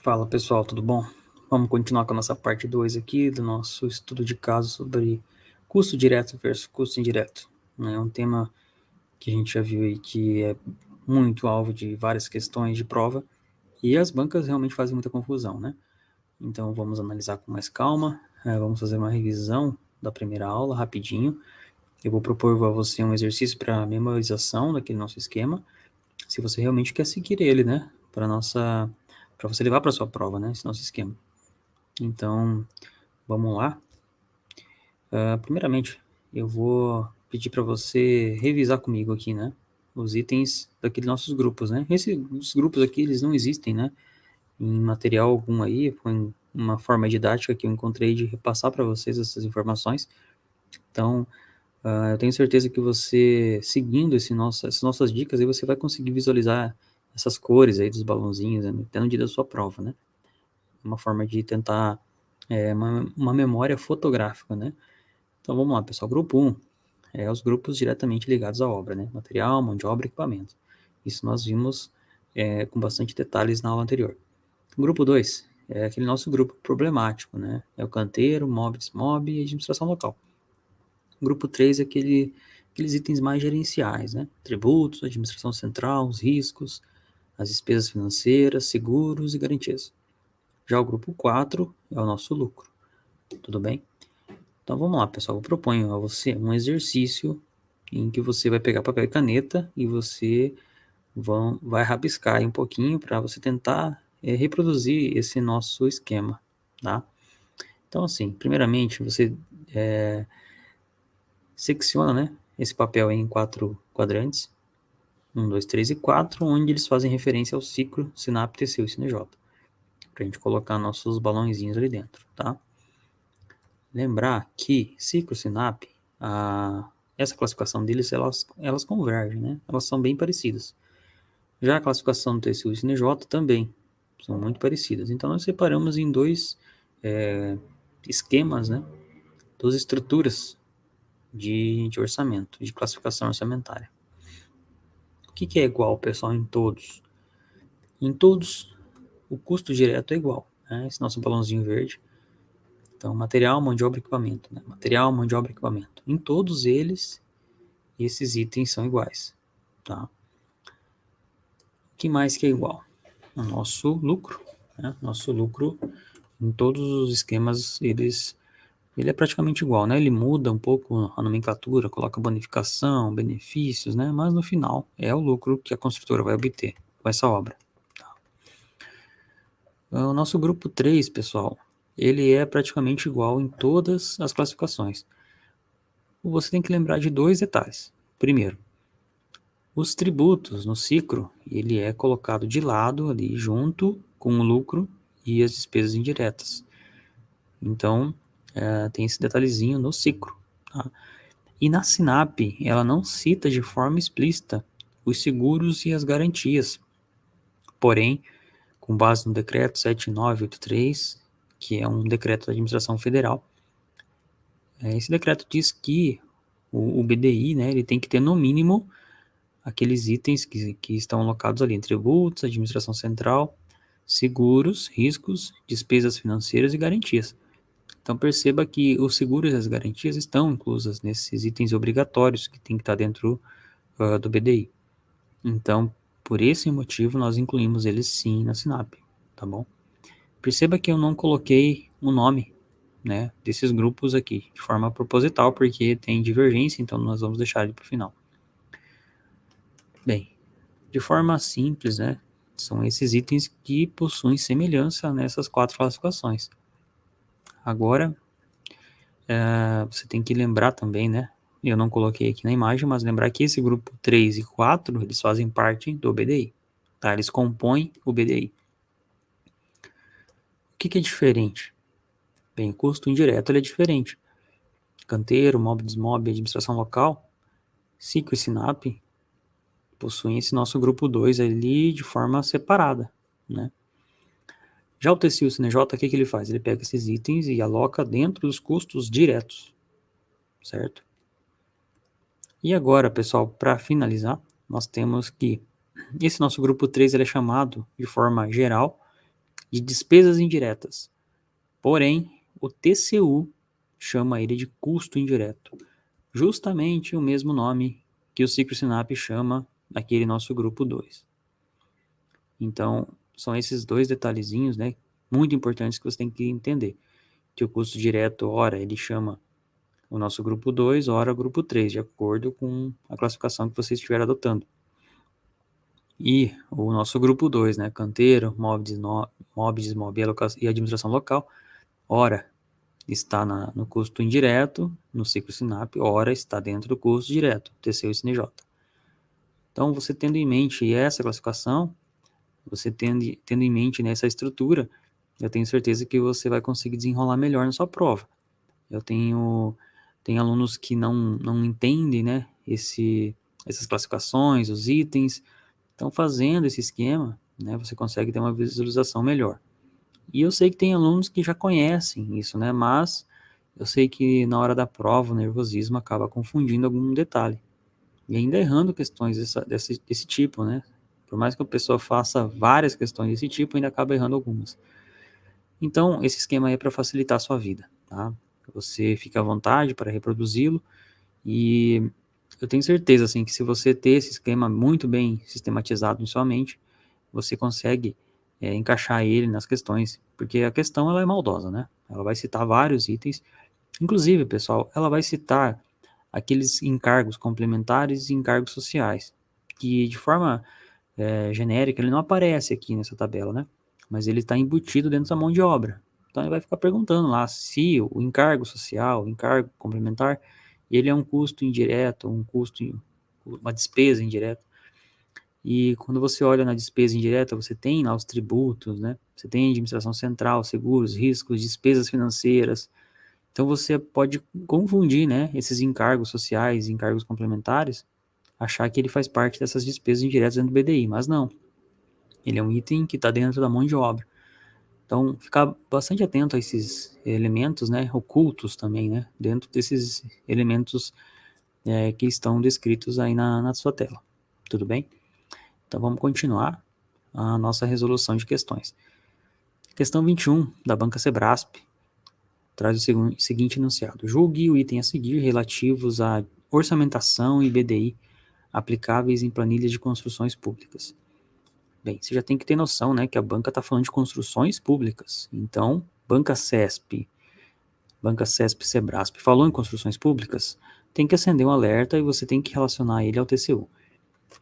Fala pessoal, tudo bom? Vamos continuar com a nossa parte 2 aqui do nosso estudo de caso sobre custo direto versus custo indireto. É um tema que a gente já viu aí que é muito alvo de várias questões de prova e as bancas realmente fazem muita confusão, né? Então vamos analisar com mais calma, vamos fazer uma revisão da primeira aula rapidinho. Eu vou propor a você um exercício para memorização daquele nosso esquema, se você realmente quer seguir ele, né? Para você levar para sua prova, né? Esse nosso esquema. Então, vamos lá. Primeiramente, eu vou pedir para você revisar comigo aqui, né? Os itens daqueles nossos grupos, né? Esses grupos aqui, eles não existem, né? Em material algum aí, foi uma forma didática que eu encontrei de repassar para vocês essas informações. Então, eu tenho certeza que você, seguindo essas nossas dicas, aí você vai conseguir visualizar essas cores aí dos balãozinhos, né? No dia da sua prova, né? Uma forma de tentar uma memória fotográfica, né? Então vamos lá, pessoal. Grupo 1 é os grupos diretamente ligados à obra, né? Material, mão de obra e equipamento. Isso nós vimos com bastante detalhes na aula anterior. Grupo 2 é aquele nosso grupo problemático, né? É o canteiro, mob, desmob e administração local. Grupo 3 é aqueles itens mais gerenciais, né? Tributos, administração central, os riscos, as despesas financeiras, seguros e garantias. Já o grupo 4 é o nosso lucro. Tudo bem? Então vamos lá, pessoal. Eu proponho a você um exercício em que você vai pegar papel e caneta e você vai rabiscar aí um pouquinho para você tentar reproduzir esse nosso esquema, tá? Então, assim, primeiramente você secciona, né, esse papel em 4 quadrantes, 1, 2, 3 e 4, onde eles fazem referência ao ciclo SINAP, TCU e CNJ, para a gente colocar nossos balãozinhos ali dentro, tá? Lembrar que ciclo SINAP, essa classificação deles, elas convergem, né? Elas são bem parecidas. Já a classificação do TCU e CNJ também são muito parecidas. Então, nós separamos em dois esquemas, né? Duas estruturas de orçamento, de classificação orçamentária. O que é igual, pessoal, em todos? Em todos, o custo direto é igual, né? Esse nosso balãozinho verde. Então, material, mão de obra e equipamento, né? Material, mão de obra e equipamento. Em todos eles, esses itens são iguais, tá? O que mais que é igual? O nosso lucro, né? Nosso lucro, em todos os esquemas, ele é praticamente igual, né? Ele muda um pouco a nomenclatura, coloca bonificação, benefícios, né? Mas no final é o lucro que a construtora vai obter com essa obra. Tá? O nosso grupo 3, pessoal, ele é praticamente igual em todas as classificações. Você tem que lembrar de dois detalhes. Primeiro, os tributos no ciclo, ele é colocado de lado ali junto com o lucro e as despesas indiretas. Então, tem esse detalhezinho no ciclo. Tá? E na SINAP, ela não cita de forma explícita os seguros e as garantias. Porém, com base no decreto 7983, que é um decreto da administração federal, esse decreto diz que o BDI, né, ele tem que ter no mínimo aqueles itens que estão alocados ali, tributos, administração central, seguros, riscos, despesas financeiras e garantias. Então perceba que os seguros e as garantias estão inclusas nesses itens obrigatórios que tem que estar dentro do BDI. Então, por esse motivo, nós incluímos eles sim na SINAP, tá bom? Perceba que eu não coloquei o nome, né, desses grupos aqui, de forma proposital, porque tem divergência, então nós vamos deixar ele para o final. Bem, de forma simples, né, são esses itens que possuem semelhança nessas 4 classificações. Agora, você tem que lembrar também, né, eu não coloquei aqui na imagem, mas lembrar que esse grupo 3 e 4, eles fazem parte do BDI, tá? Eles compõem o BDI. O que é diferente? Bem, o custo indireto ele é diferente. Canteiro, mob, desmob, administração local, ciclo e SINAP possuem esse nosso grupo 2 ali de forma separada, né? Já o TCU CNJ, o que ele faz? Ele pega esses itens e aloca dentro dos custos diretos, certo? E agora, pessoal, para finalizar, nós temos que esse nosso grupo 3 ele é chamado de forma geral de despesas indiretas. Porém, o TCU chama ele de custo indireto. Justamente o mesmo nome que o Ciclo Sinap chama naquele nosso grupo 2. Então, são esses dois detalhezinhos, né, muito importantes que você tem que entender. Que o custo direto, ora, ele chama o nosso grupo 2, ora o grupo 3, de acordo com a classificação que você estiver adotando. E o nosso grupo 2, né, canteiro, MOBs, MOB e administração local, ora está no custo indireto, no ciclo SINAP, ora está dentro do custo direto, TCU e CNJ. Então, você tendo em mente essa classificação, você tendo em mente nessa estrutura, eu tenho certeza que você vai conseguir desenrolar melhor na sua prova. Eu tenho alunos que não entendem, né, essas classificações, os itens. Então, fazendo esse esquema, né, você consegue ter uma visualização melhor. E eu sei que tem alunos que já conhecem isso, né, mas eu sei que na hora da prova o nervosismo acaba confundindo algum detalhe. E ainda errando questões desse tipo, né? Por mais que a pessoa faça várias questões desse tipo, ainda acaba errando algumas. Então, esse esquema aí é para facilitar a sua vida, tá? Você fica à vontade para reproduzi-lo e eu tenho certeza, assim, que se você ter esse esquema muito bem sistematizado em sua mente, você consegue encaixar ele nas questões, porque a questão ela é maldosa, né? Ela vai citar vários itens, inclusive, pessoal, ela vai citar aqueles encargos complementares e encargos sociais, que de forma genérica ele não aparece aqui nessa tabela, né? Mas ele está embutido dentro da mão de obra. Então ele vai ficar perguntando lá se o encargo social, o encargo complementar, ele é um custo indireto, uma despesa indireta. E quando você olha na despesa indireta, você tem lá os tributos, né? Você tem administração central, seguros, riscos, despesas financeiras. Então você pode confundir, né, esses encargos sociais, encargos complementares, achar que ele faz parte dessas despesas indiretas dentro do BDI, mas não. Ele é um item que está dentro da mão de obra. Então, ficar bastante atento a esses elementos, né, ocultos também, né, dentro desses elementos que estão descritos aí na sua tela. Tudo bem? Então, vamos continuar a nossa resolução de questões. Questão 21 da banca Sebrasp traz o seguinte enunciado. Julgue o item a seguir relativos à orçamentação e BDI aplicáveis em planilhas de construções públicas. Bem, você já tem que ter noção, né, que a banca está falando de construções públicas. Então, Banca CESP, Sebrasp, falou em construções públicas, tem que acender um alerta e você tem que relacionar ele ao TCU.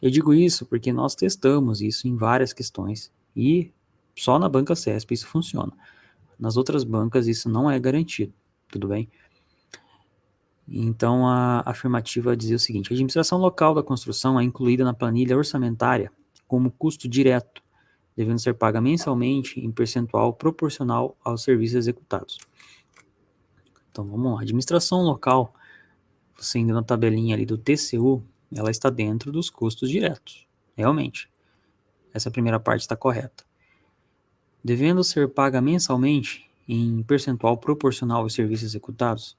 Eu digo isso porque nós testamos isso em várias questões e só na banca CESP isso funciona. Nas outras bancas isso não é garantido, tudo bem? Então a afirmativa dizia o seguinte: a administração local da construção é incluída na planilha orçamentária como custo direto, devendo ser paga mensalmente em percentual proporcional aos serviços executados. Então vamos lá, a administração local, você indo na tabelinha ali do TCU, ela está dentro dos custos diretos, realmente. Essa primeira parte está correta. Devendo ser paga mensalmente em percentual proporcional aos serviços executados.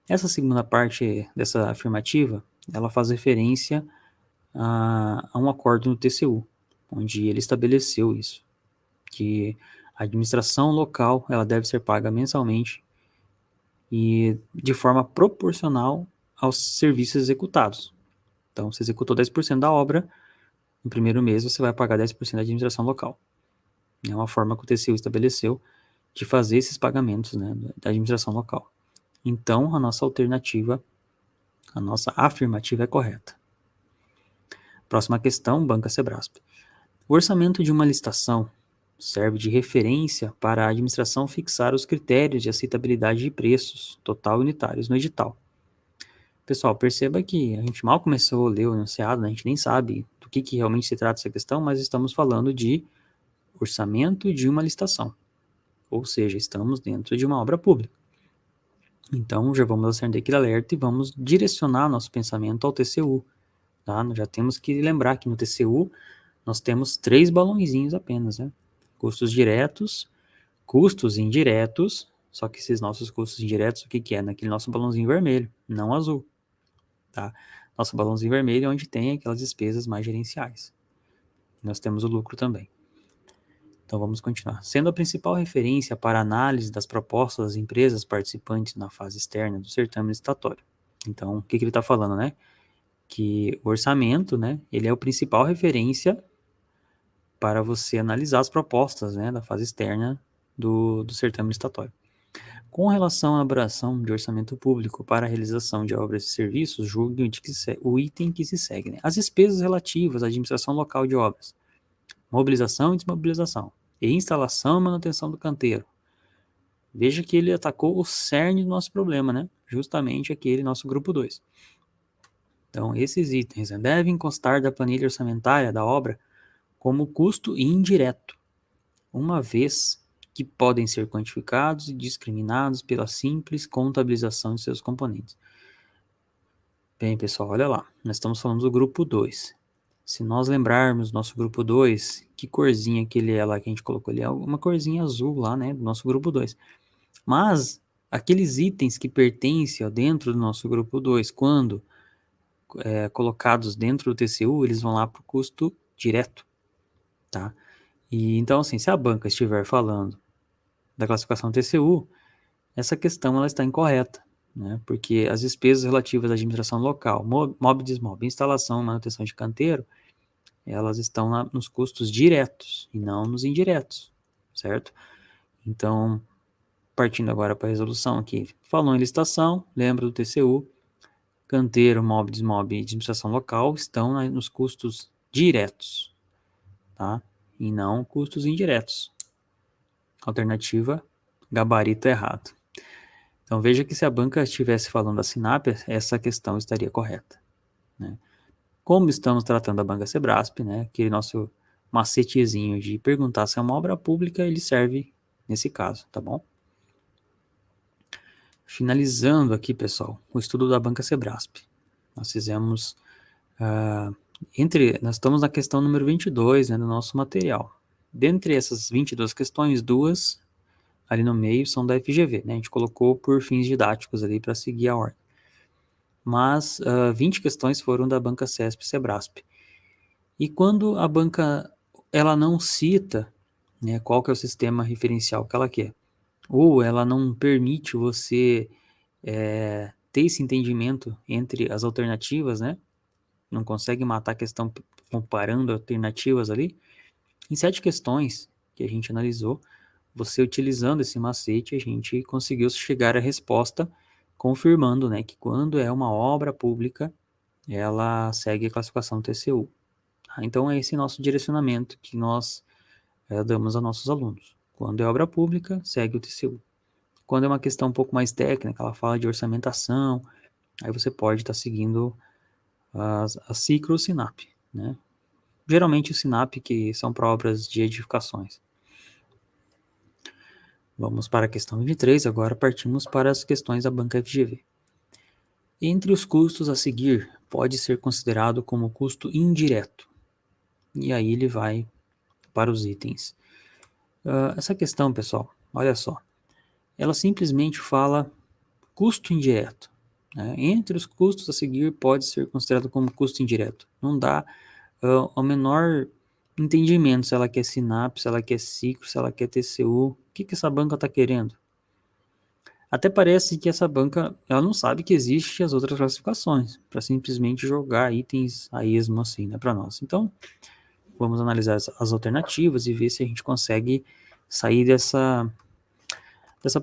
Essa segunda parte dessa afirmativa, ela faz referência a um acordo no TCU, onde ele estabeleceu isso, que a administração local ela deve ser paga mensalmente e de forma proporcional aos serviços executados. Então, você executou 10% da obra, no primeiro mês você vai pagar 10% da administração local. É uma forma que o TCU estabeleceu de fazer esses pagamentos, né, da administração local. Então, a nossa alternativa, a nossa afirmativa é correta. Próxima questão, banca Sebrasp. O orçamento de uma licitação serve de referência para a administração fixar os critérios de aceitabilidade de preços total unitários no edital. Pessoal, perceba que a gente mal começou a ler o enunciado, né? A gente nem sabe do que realmente se trata essa questão, mas estamos falando de orçamento de uma licitação. Ou seja, estamos dentro de uma obra pública. Então, já vamos acender aquele alerta e vamos direcionar nosso pensamento ao TCU. Tá? Já temos que lembrar que no TCU nós temos 3 balãozinhos apenas, né? Custos diretos, custos indiretos, só que esses nossos custos indiretos, o que é? Naquele nosso balãozinho vermelho, não azul, tá? Nosso balãozinho vermelho é onde tem aquelas despesas mais gerenciais. Nós temos o lucro também. Então vamos continuar. Sendo a principal referência para análise das propostas das empresas participantes na fase externa do certame licitatório. Então, o que ele está falando, né? Que o orçamento, né? Ele é o principal referência para você analisar as propostas, né? Da fase externa do certame licitatório. Com relação à elaboração de orçamento público para a realização de obras e serviços, julgue o item que se segue, né? As despesas relativas à administração local de obras, mobilização e desmobilização, e instalação e manutenção do canteiro. Veja que ele atacou o cerne do nosso problema, né? Justamente aquele nosso grupo 2. Então, esses itens, né, devem constar da planilha orçamentária da obra como custo indireto, uma vez que podem ser quantificados e discriminados pela simples contabilização de seus componentes. Bem, pessoal, olha lá, nós estamos falando do grupo 2. Se nós lembrarmos nosso grupo 2, que corzinha que ele é lá que a gente colocou ali? É uma corzinha azul lá, né, do nosso grupo 2. Mas aqueles itens que pertencem ó, dentro do nosso grupo 2, quando colocados dentro do TCU, eles vão lá para o custo direto, tá? E então, assim, se a banca estiver falando da classificação TCU, essa questão ela está incorreta, né? Porque as despesas relativas à administração local, mob, desmob, instalação e manutenção de canteiro, elas estão nos custos diretos e não nos indiretos, certo? Então, partindo agora para a resolução aqui, falou em licitação, lembra do TCU, canteiro, mob, desmob e administração local estão nos custos diretos, tá? E não custos indiretos. Alternativa, gabarito errado. Então veja que se a banca estivesse falando da Sinap, essa questão estaria correta, né? Como estamos tratando a banca Sebrasp, né? Aquele nosso macetezinho de perguntar se é uma obra pública, ele serve nesse caso, tá bom? Finalizando aqui, pessoal, o estudo da banca Sebrasp. Nós fizemos, nós estamos na questão número 22, né, do nosso material. Dentre essas 22 questões, 2 ali no meio são da FGV, né? A gente colocou por fins didáticos ali para seguir a ordem. Mas 20 questões foram da banca CESP e Sebrasp. E quando a banca ela não cita, né, qual que é o sistema referencial que ela quer, ou ela não permite você ter esse entendimento entre as alternativas, né? Não consegue matar a questão comparando alternativas ali. Em 7 questões que a gente analisou, você utilizando esse macete, a gente conseguiu chegar à resposta confirmando, né, que quando é uma obra pública, ela segue a classificação TCU. Então é esse nosso direcionamento que nós damos a nossos alunos. Quando é obra pública, segue o TCU. Quando é uma questão um pouco mais técnica, ela fala de orçamentação, aí você pode estar seguindo a Cicro ou Sinap, né? Geralmente o Sinap, que são para obras de edificações. Vamos para a questão 23, agora partimos para as questões da banca FGV. Entre os custos a seguir, pode ser considerado como custo indireto. E aí ele vai para os itens. Essa questão, pessoal, olha só. Ela simplesmente fala custo indireto, né? Entre os custos a seguir, pode ser considerado como custo indireto. Não dá o menor entendimento se ela quer Sinap, se ela quer Cicro, se ela quer TCU. O que essa banca está querendo? Até parece que essa banca ela não sabe que existem as outras classificações, para simplesmente jogar itens a esmo assim, né, para nós. Então, vamos analisar as alternativas e ver se a gente consegue sair dessa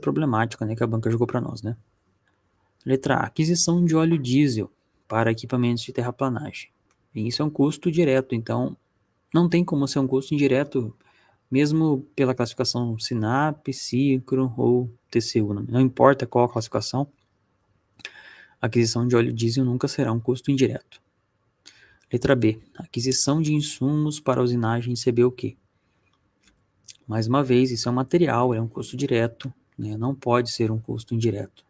problemática, né, que a banca jogou para nós, né? Letra A, aquisição de óleo diesel para equipamentos de terraplanagem. E isso é um custo direto, então não tem como ser um custo indireto, mesmo pela classificação SINAP, Cicro ou TCU. Não importa qual a classificação, a aquisição de óleo diesel nunca será um custo indireto. Letra B, aquisição de insumos para a usinagem CBUQ. Mais uma vez, isso é um material, é um custo direto, né? Não pode ser um custo indireto.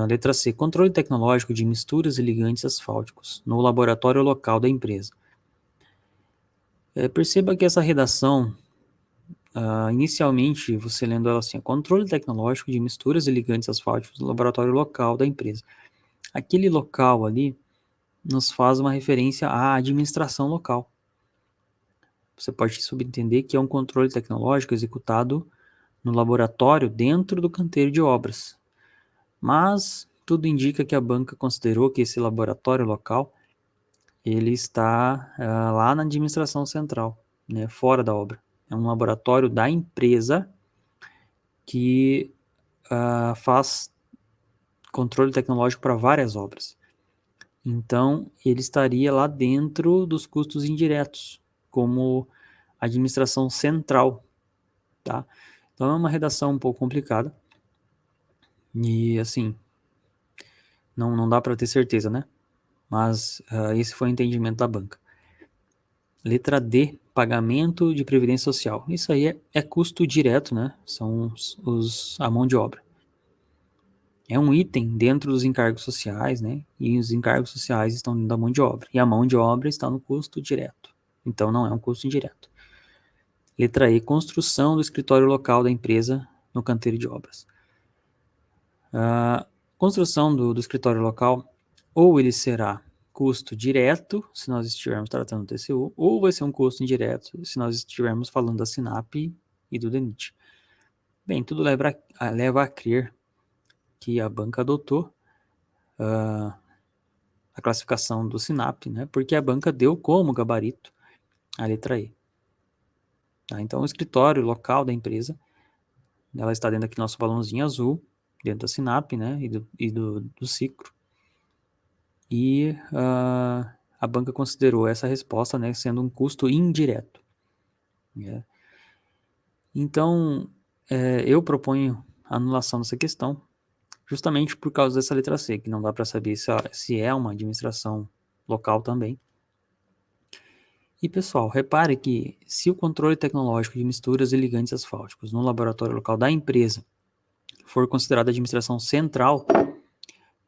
Letra C, controle tecnológico de misturas e ligantes asfálticos no laboratório local da empresa. Perceba que essa redação, inicialmente, você lendo ela assim, controle tecnológico de misturas e ligantes asfálticos no laboratório local da empresa. Aquele local ali nos faz uma referência à administração local. você pode subentender que é um controle tecnológico executado no laboratório dentro do canteiro de obras. Mas tudo indica que a banca considerou que esse laboratório local ele está lá na administração central, né, fora da obra. É um laboratório da empresa que faz controle tecnológico para várias obras. Então, ele estaria lá dentro dos custos indiretos, como administração central, tá? Então, é uma redação um pouco complicada e, assim, não dá para ter certeza, né? Mas esse foi o entendimento da banca. Letra D, pagamento de previdência social. Isso aí é custo direto, né? São a mão de obra. É um item dentro dos encargos sociais, né? E os encargos sociais estão dentro da mão de obra. E a mão de obra está no custo direto. Então, não é um custo indireto. Letra E, construção do escritório local da empresa no canteiro de obras. A construção do escritório local, ou ele será custo direto, se nós estivermos tratando do TCU, ou vai ser um custo indireto, se nós estivermos falando da SINAP e do DENIT. Bem, tudo leva a crer que a banca adotou a classificação do SINAP, né, porque a banca deu como gabarito a letra E. Tá? Então, o escritório local da empresa, ela está dentro aqui do nosso balãozinho azul, dentro da SINAP, né, e do ciclo. E a banca considerou essa resposta, né, sendo um custo indireto. Né? Então, eu proponho a anulação dessa questão, justamente por causa dessa letra C, que não dá para saber se é uma administração local também. E pessoal, repare que se o controle tecnológico de misturas e ligantes asfálticos no laboratório local da empresa for considerado administração central,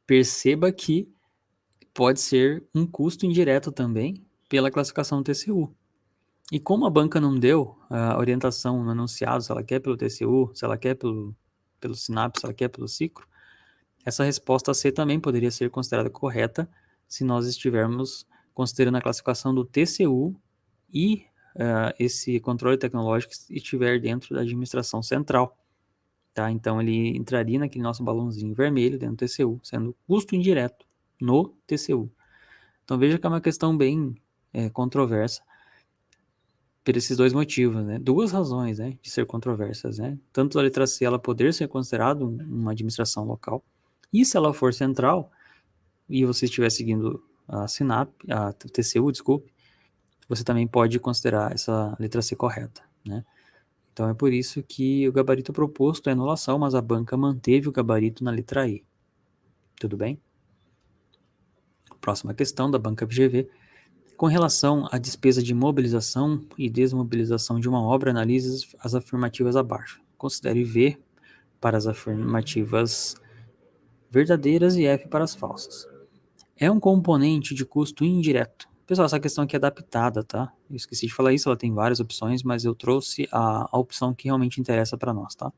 perceba que pode ser um custo indireto também pela classificação do TCU. E como a banca não deu a orientação no enunciado, se ela quer pelo TCU, se ela quer pelo SINAP, se ela quer pelo ciclo, essa resposta C também poderia ser considerada correta se nós estivermos considerando a classificação do TCU e esse controle tecnológico estiver dentro da administração central. Tá? Então, ele entraria naquele nosso balãozinho vermelho dentro do TCU, sendo custo indireto no TCU. Então, veja que é uma questão bem controversa por esses dois motivos, né? Duas razões, né, de ser controversas, né? Tanto a letra C ela poder ser considerada uma administração local, e se ela for central, e você estiver seguindo a SINAP, a TCU, desculpe, você também pode considerar essa letra C correta, né? Então é por isso que o gabarito proposto é anulação, mas a banca manteve o gabarito na letra E. Tudo bem? Próxima questão da banca FGV. Com relação à despesa de mobilização e desmobilização de uma obra, analise as afirmativas abaixo. Considere V para as afirmativas verdadeiras e F para as falsas. É um componente de custo indireto. Pessoal, essa questão aqui é adaptada, tá? Eu esqueci de falar isso, ela tem várias opções, mas eu trouxe a opção que realmente interessa para nós, tá?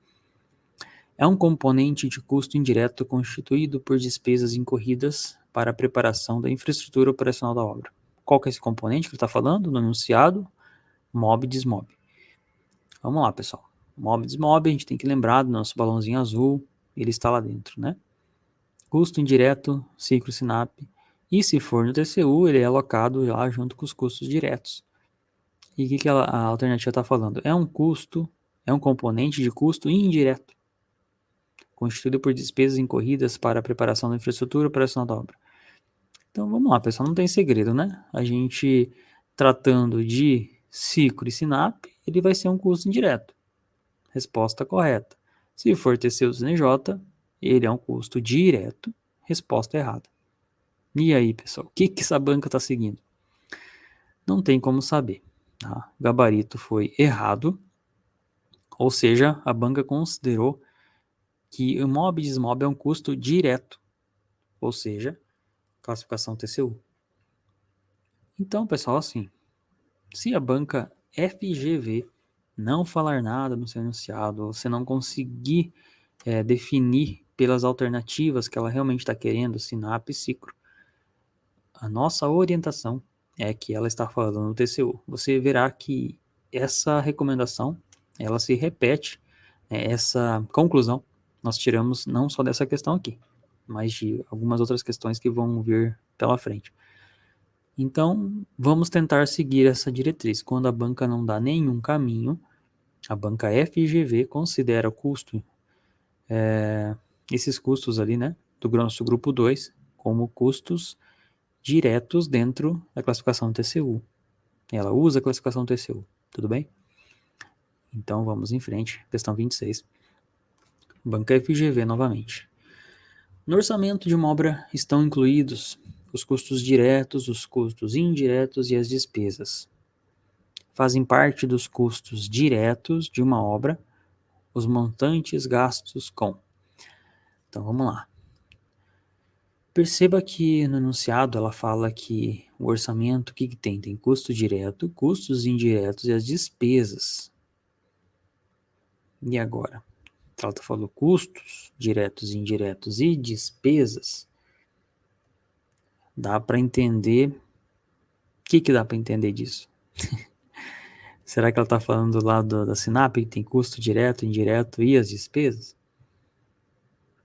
É um componente de custo indireto constituído por despesas incorridas para a preparação da infraestrutura operacional da obra. Qual que é esse componente que ele está falando? No enunciado, MOB, DESMOB. Vamos lá, pessoal. MOB, DESMOB, a gente tem que lembrar do nosso balãozinho azul, ele está lá dentro, né? Custo indireto, ciclo SINAP. E se for no TCU, ele é alocado lá junto com os custos diretos. E o que a alternativa está falando? É um custo, é um componente de custo indireto, constituído por despesas incorridas para a preparação da infraestrutura operacional da obra. Então vamos lá, pessoal, não tem segredo, né? A gente tratando de ciclo e SINAP, ele vai ser um custo indireto. Resposta correta. Se for TCU CNJ, ele é um custo direto. Resposta errada. E aí, pessoal, o que essa banca está seguindo? Não tem como saber. Tá? O gabarito foi errado, ou seja, a banca considerou que o MOB e DESMOB é um custo direto, ou seja, classificação TCU. Então, pessoal, assim, se a banca FGV não falar nada no seu enunciado, ou você não conseguir definir pelas alternativas que ela realmente está querendo, SINAP e ciclo, a nossa orientação é que ela está falando no TCU. Você verá que essa recomendação, ela se repete, né, essa conclusão nós tiramos não só dessa questão aqui, mas de algumas outras questões que vão vir pela frente. Então, vamos tentar seguir essa diretriz. Quando a banca não dá nenhum caminho, a banca FGV considera o custo, esses custos ali, né, do nosso grupo 2, como custos diretos dentro da classificação TCU. Ela usa a classificação TCU, tudo bem? Então, vamos em frente. Questão 26. Banca FGV novamente. No orçamento de uma obra estão incluídos os custos diretos, os custos indiretos e as despesas. Fazem parte dos custos diretos de uma obra os montantes gastos com. Então, vamos lá. Perceba que no enunciado ela fala que o orçamento, o que tem? Tem custo direto, custos indiretos e as despesas. E agora? Ela falou custos diretos, indiretos e despesas. Dá para entender. O que dá para entender disso? Será que ela está falando do lado da SINAP, que tem custo direto, indireto e as despesas?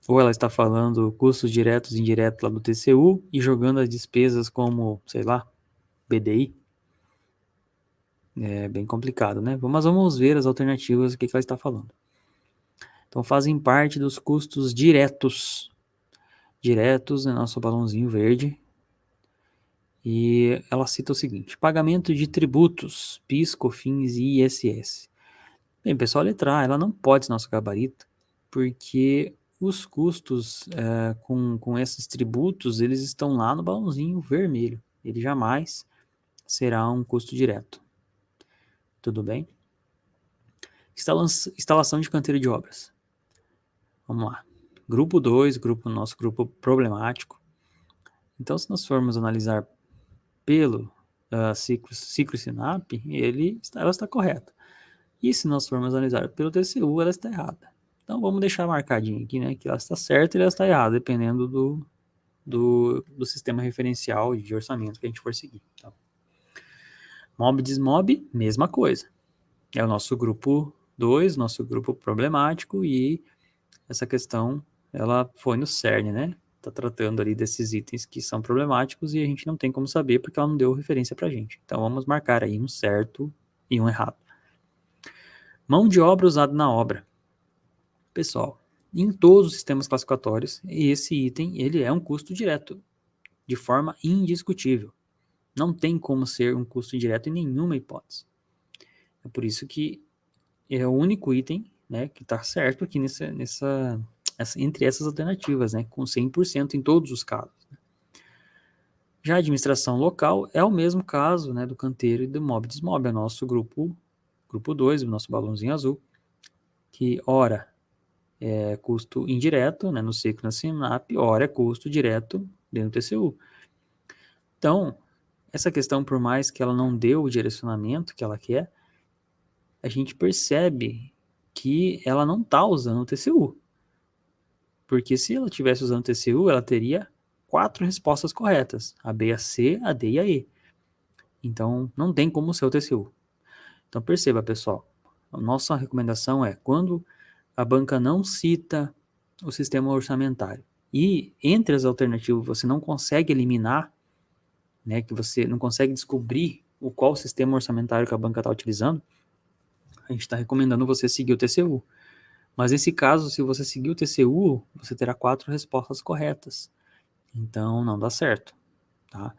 Ou ela está falando custos diretos e indiretos lá do TCU e jogando as despesas como, sei lá, BDI? É bem complicado, né? Mas vamos ver as alternativas, o que ela está falando. Então, fazem parte dos custos diretos. Diretos, né, nosso balãozinho verde. E ela cita o seguinte: pagamento de tributos, PIS, COFINS e ISS. Bem, pessoal, a letra A, ela não pode ser nosso gabarito, porque os custos com esses tributos, eles estão lá no balãozinho vermelho. Ele jamais será um custo direto. Tudo bem? Instalação de canteiro de obras. Vamos lá. Grupo 2, nosso grupo problemático. Então, se nós formos analisar pelo ciclo SINAP, ela está correta. E se nós formos analisar pelo TCU, ela está errada. Então, vamos deixar marcadinho aqui, né, que ela está certa e ela está errada, dependendo do sistema referencial de orçamento que a gente for seguir. Então, MOB desmob, mesma coisa. É o nosso grupo 2, nosso grupo problemático, e essa questão, ela foi no cerne, né? Está tratando ali desses itens que são problemáticos e a gente não tem como saber porque ela não deu referência para a gente. Então, vamos marcar aí um certo e um errado. Mão de obra usada na obra. Pessoal, em todos os sistemas classificatórios, esse item ele é um custo direto, de forma indiscutível. Não tem como ser um custo indireto em nenhuma hipótese. É por isso que é o único item, né, que está certo aqui entre essas alternativas, né, com 100% em todos os casos. Já a administração local é o mesmo caso, né, do canteiro e do MOB-DESMOB, é o nosso grupo 2, o nosso balãozinho azul, que ora é custo indireto, né, no ciclo na SINAP, ora é custo direto dentro do TCU. Então, essa questão, por mais que ela não dê o direcionamento que ela quer, a gente percebe que ela não está usando o TCU. Porque se ela estivesse usando o TCU, ela teria 4 respostas corretas, a B, a C, a D e a E. Então, não tem como ser o TCU. Então, perceba, pessoal, a nossa recomendação é, quando a banca não cita o sistema orçamentário e entre as alternativas você não consegue eliminar, né, que você não consegue descobrir qual sistema orçamentário que a banca está utilizando, a gente está recomendando você seguir o TCU. Mas nesse caso, se você seguir o TCU, você terá 4 respostas corretas. Então, não dá certo, tá?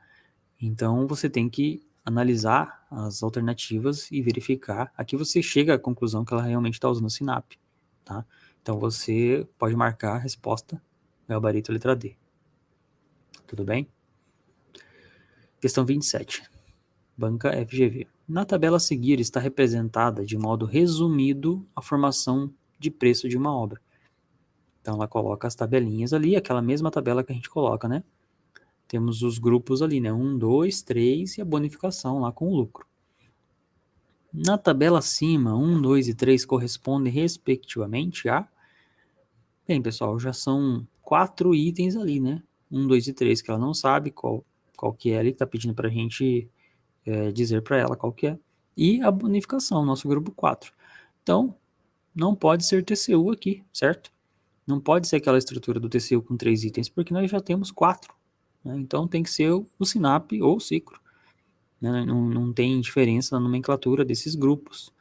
Então, você tem que analisar as alternativas e verificar. Aqui você chega à conclusão que ela realmente está usando o SINAP, tá? Então, você pode marcar a resposta gabarito letra D. Tudo bem? Questão 27. Banca FGV. Na tabela a seguir está representada de modo resumido a formação de preço de uma obra. Então, ela coloca as tabelinhas ali, aquela mesma tabela que a gente coloca, né? Temos os grupos ali, né? 1, 2, 3 e a bonificação lá com o lucro. Na tabela acima, 1, 2 e 3 correspondem respectivamente a... Bem, pessoal, já são 4 itens ali, né? 1, 2 e 3 que ela não sabe qual que é ali, que está pedindo para a gente dizer para ela qual que é. e a bonificação, nosso grupo 4. Então, não pode ser TCU aqui, certo? Não pode ser aquela estrutura do TCU com 3 itens, porque nós já temos 4. Né? Então, tem que ser o SINAP ou o ciclo. Né? Não tem diferença na nomenclatura desses grupos.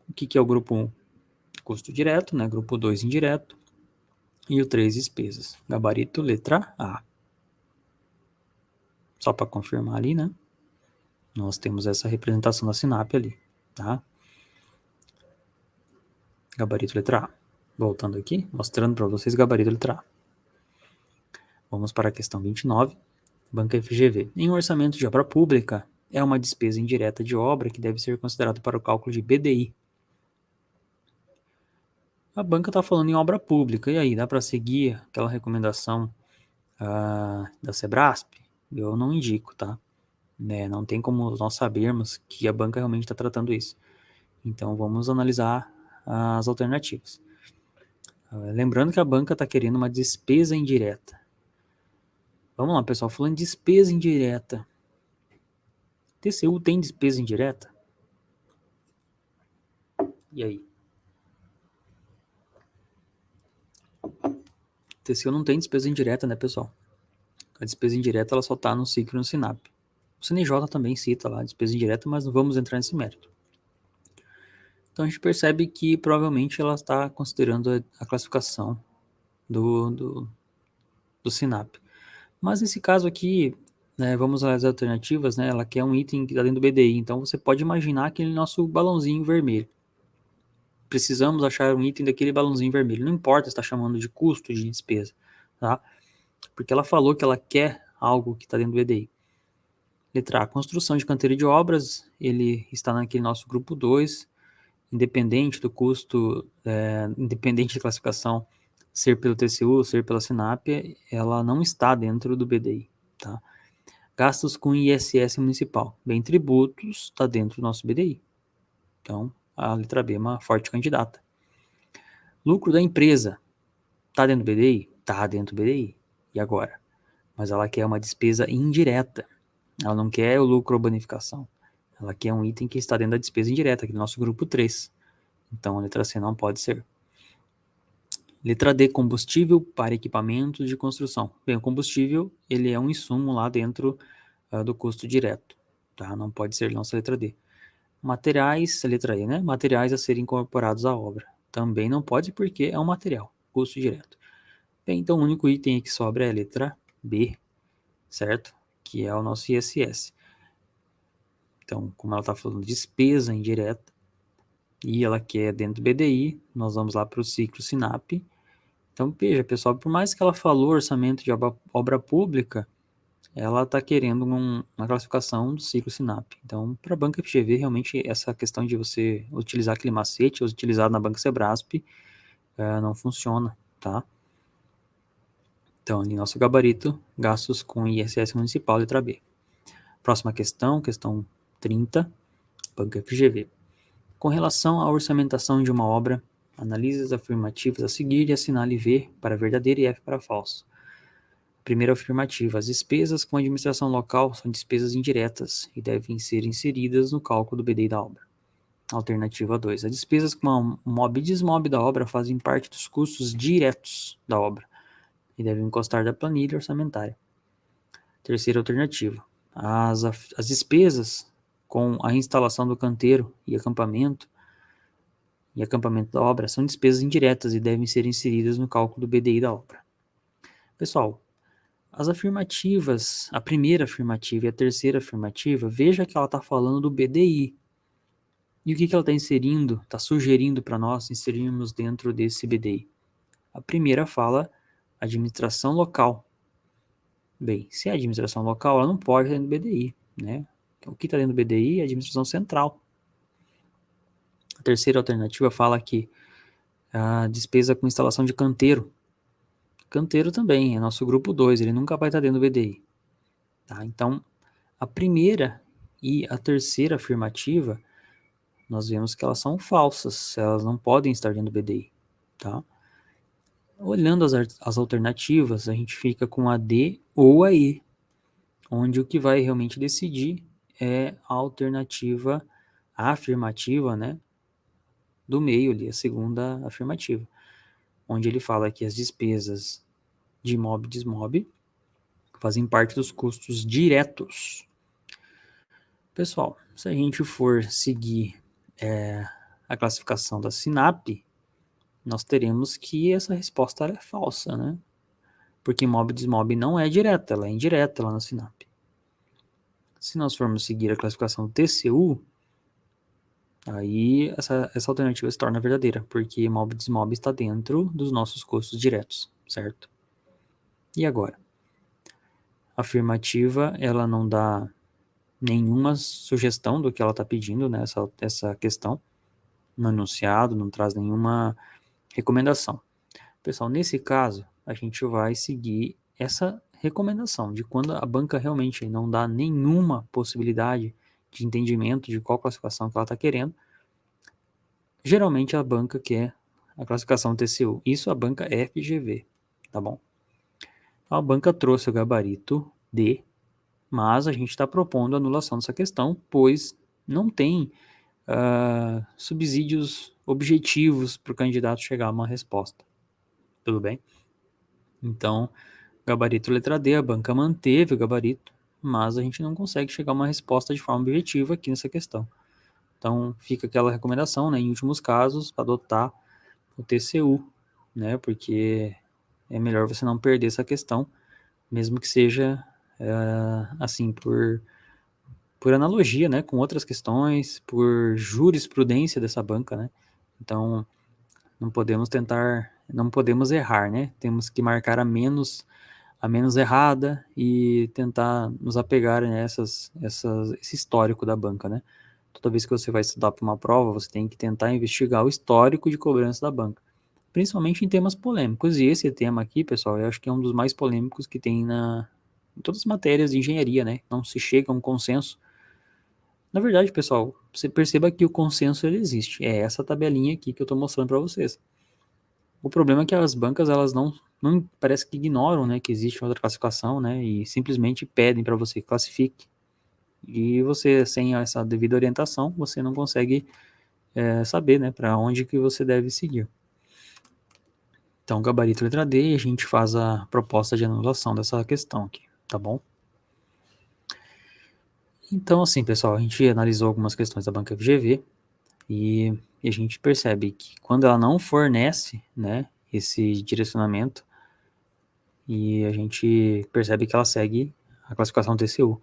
O que é o grupo 1? Custo direto, né? Grupo 2, indireto. E o 3, despesas. Gabarito, letra A. Só para confirmar ali, né? Nós temos essa representação da SINAP ali, tá? Gabarito, letra A. Voltando aqui, mostrando para vocês gabarito, letra A. Vamos para a questão 29. Banca FGV. Em um orçamento de obra pública, é uma despesa indireta de obra que deve ser considerada para o cálculo de BDI. A banca está falando em obra pública, e aí, dá para seguir aquela recomendação da Sebrasp? Eu não indico, tá? Né? Não tem como nós sabermos que a banca realmente está tratando isso. Então, vamos analisar as alternativas. Lembrando que a banca está querendo uma despesa indireta. Vamos lá, pessoal, falando de despesa indireta. TCU tem despesa indireta? E aí? TCU não tem despesa indireta, né, pessoal? A despesa indireta ela só está no ciclo e no SINAP. O CNJ também cita lá a despesa indireta, mas não vamos entrar nesse mérito. Então a gente percebe que provavelmente ela está considerando a classificação do SINAP. Mas nesse caso aqui, né, vamos às alternativas, né, ela quer um item que está dentro do BDI, então você pode imaginar aquele nosso balãozinho vermelho. Precisamos achar um item daquele balãozinho vermelho, não importa se está chamando de custo de despesa, tá? Porque ela falou que ela quer algo que está dentro do BDI. Letra A, construção de canteiro de obras, ele está naquele nosso grupo 2, independente do custo, independente da classificação, ser pelo TCU, ser pela SINAP, ela não está dentro do BDI, tá? Gastos com ISS municipal, bem, tributos, está dentro do nosso BDI. Então, a letra B é uma forte candidata. Lucro da empresa, está dentro do BDI? Está dentro do BDI. E agora? Mas ela quer uma despesa indireta. Ela não quer o lucro ou bonificação. Ela quer um item que está dentro da despesa indireta, aqui do nosso grupo 3. Então, a letra C não pode ser. Letra D, combustível para equipamentos de construção. Bem, o combustível, ele é um insumo lá dentro do custo direto. Tá? Não pode ser nossa letra D. Materiais, a letra E, né? Materiais a serem incorporados à obra. Também não pode porque é um material, custo direto. Bem, então o único item que sobra é a letra B, certo? Que é o nosso ISS. Então, como ela está falando de despesa indireta, e ela quer dentro do BDI, nós vamos lá para o ciclo SINAP. Então, veja, pessoal, por mais que ela falou orçamento de obra pública, ela está querendo uma classificação do ciclo SINAP. Então, para a banca FGV, realmente, essa questão de você utilizar aquele macete, utilizado na banca Sebrasp, não funciona, tá? Então, ali nosso gabarito, gastos com ISS municipal, letra B. Próxima questão, questão 30, banca FGV. Com relação à orçamentação de uma obra, analise as afirmativas a seguir e assinale V para verdadeiro e F para falso. Primeira afirmativa: as despesas com a administração local são despesas indiretas e devem ser inseridas no cálculo do BDI da obra. Alternativa 2: as despesas com a MOB e desmob da obra fazem parte dos custos diretos da obra e devem constar da planilha orçamentária. Terceira alternativa: as despesas com a instalação do canteiro e acampamento da obra são despesas indiretas e devem ser inseridas no cálculo do BDI da obra. Pessoal, as afirmativas, a primeira afirmativa e a terceira afirmativa, veja que ela está falando do BDI. E o que ela está inserindo, está sugerindo para nós inserirmos dentro desse BDI? A primeira fala administração local. Bem, se é administração local, ela não pode estar dentro do BDI, né? O que está dentro do BDI é a administração central. A terceira alternativa fala que a despesa com instalação de canteiro. Canteiro também, é nosso grupo 2, ele nunca vai estar dentro do BDI. Tá? Então, a primeira e a terceira afirmativa, nós vemos que elas são falsas, elas não podem estar dentro do BDI. Tá? Olhando as alternativas, a gente fica com a D ou a E, onde o que vai realmente decidir é a alternativa a afirmativa, né, do meio ali, a segunda afirmativa, onde ele fala que as despesas de IMOB e DISMOB fazem parte dos custos diretos. Pessoal, se a gente for seguir a classificação da SINAP, nós teremos que essa resposta é falsa, né? Porque IMOB e DISMOB não é direta, ela é indireta lá na SINAP. Se nós formos seguir a classificação do TCU, aí essa alternativa se torna verdadeira, porque IMOB e DISMOB está dentro dos nossos custos diretos, certo? E agora? A afirmativa, ela não dá nenhuma sugestão do que ela está pedindo, né, essa questão, no enunciado, não traz nenhuma recomendação. Pessoal, nesse caso, a gente vai seguir essa recomendação de quando a banca realmente não dá nenhuma possibilidade de entendimento de qual classificação que ela está querendo. Geralmente a banca quer a classificação TCU, isso a banca FGV, tá bom? A banca trouxe o gabarito D, mas a gente está propondo a anulação dessa questão, pois não tem subsídios objetivos para o candidato chegar a uma resposta. Tudo bem? Então, gabarito letra D, a banca manteve o gabarito, mas a gente não consegue chegar a uma resposta de forma objetiva aqui nessa questão. Então, fica aquela recomendação, né, em últimos casos, adotar o TCU, né, porque é melhor você não perder essa questão, mesmo que seja, assim, por analogia, né, com outras questões, por jurisprudência dessa banca, né. Então, não podemos errar, né, temos que marcar a menos errada e tentar nos apegar nesse histórico da banca, né. Toda vez que você vai estudar para uma prova, você tem que tentar investigar o histórico de cobrança da banca, principalmente em temas polêmicos. E esse tema aqui, pessoal, eu acho que é um dos mais polêmicos que tem em todas as matérias de engenharia, né? Não se chega a um consenso. Na verdade, pessoal, você perceba que o consenso ele existe. É essa tabelinha aqui que eu estou mostrando para vocês. O problema é que as bancas, elas não parece que ignoram, né, que existe outra classificação, né, e simplesmente pedem para você que classifique. E você, sem essa devida orientação, você não consegue saber, né, para onde que você deve seguir. Então, gabarito letra D, a gente faz a proposta de anulação dessa questão aqui, tá bom? Então, assim, pessoal, a gente analisou algumas questões da banca FGV e a gente percebe que quando ela não fornece, né, esse direcionamento, e a gente percebe que ela segue a classificação TCU.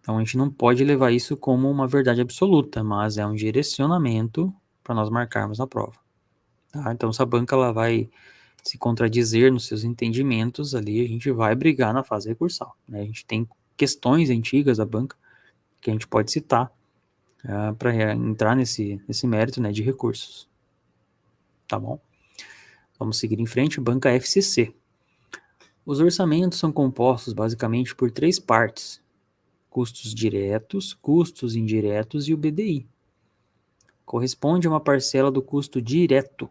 Então, a gente não pode levar isso como uma verdade absoluta, mas é um direcionamento para nós marcarmos na prova. Tá? Então, se a banca ela vai se contradizer nos seus entendimentos ali, a gente vai brigar na fase recursal. Né? A gente tem questões antigas da banca que a gente pode citar para entrar nesse mérito, né, de recursos. Tá bom? Vamos seguir em frente, banca FCC. Os orçamentos são compostos basicamente por 3 partes: custos diretos, custos indiretos e o BDI. Corresponde a uma parcela do custo direto.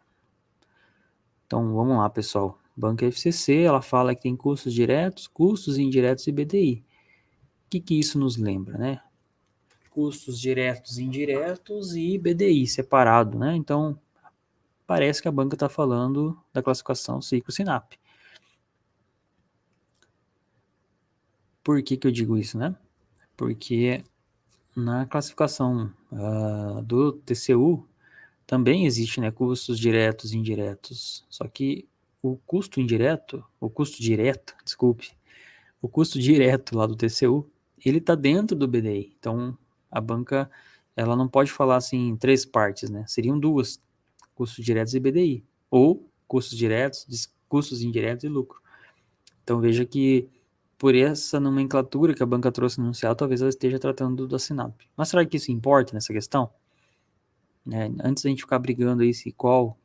Então, vamos lá, pessoal. Banca FCC, ela fala que tem custos diretos, custos indiretos e BDI. O que isso nos lembra, né? Custos diretos, indiretos e BDI separado, né? Então, parece que a banca está falando da classificação ciclo-SINAP. Por que eu digo isso, né? Porque na classificação do TCU também existe, né, custos diretos e indiretos. Só que o custo direto lá do TCU, ele está dentro do BDI. Então, a banca, ela não pode falar assim em 3 partes, né? Seriam 2, custos diretos e BDI. Ou custos diretos, custos indiretos e lucro. Então, veja que por essa nomenclatura que a banca trouxe no enunciado, talvez ela esteja tratando da SINAP. Mas será que isso importa nessa questão? Antes da gente ficar brigando aí se qual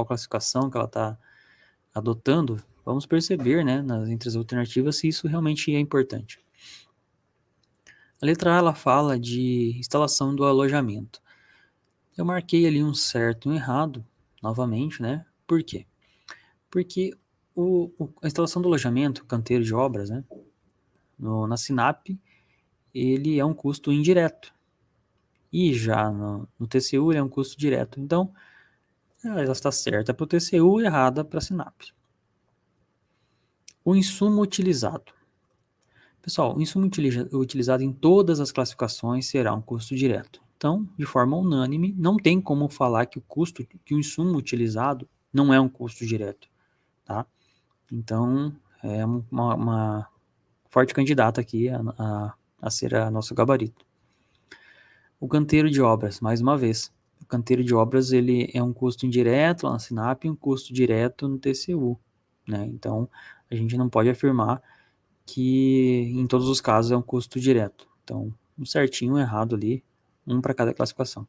classificação que ela está adotando, vamos perceber, né, entre as alternativas, se isso realmente é importante. A letra A, ela fala de instalação do alojamento. Eu marquei ali um certo e um errado, novamente, né? Por quê? Porque a instalação do alojamento, o canteiro de obras, né, na SINAP, ele é um custo indireto. E já no TCU ele é um custo direto. Então, ela está certa para o TCU e errada para a Sinap. O insumo utilizado. Pessoal, o insumo utilizado em todas as classificações será um custo direto. Então, de forma unânime, não tem como falar que o insumo utilizado não é um custo direto, tá? Então, é uma forte candidata aqui a ser a nosso gabarito. O canteiro de obras, mais uma vez. O canteiro de obras ele é um custo indireto lá na Sinap e um custo direto no TCU, né? Então, a gente não pode afirmar que em todos os casos é um custo direto. Então, um certinho, um errado ali, um para cada classificação.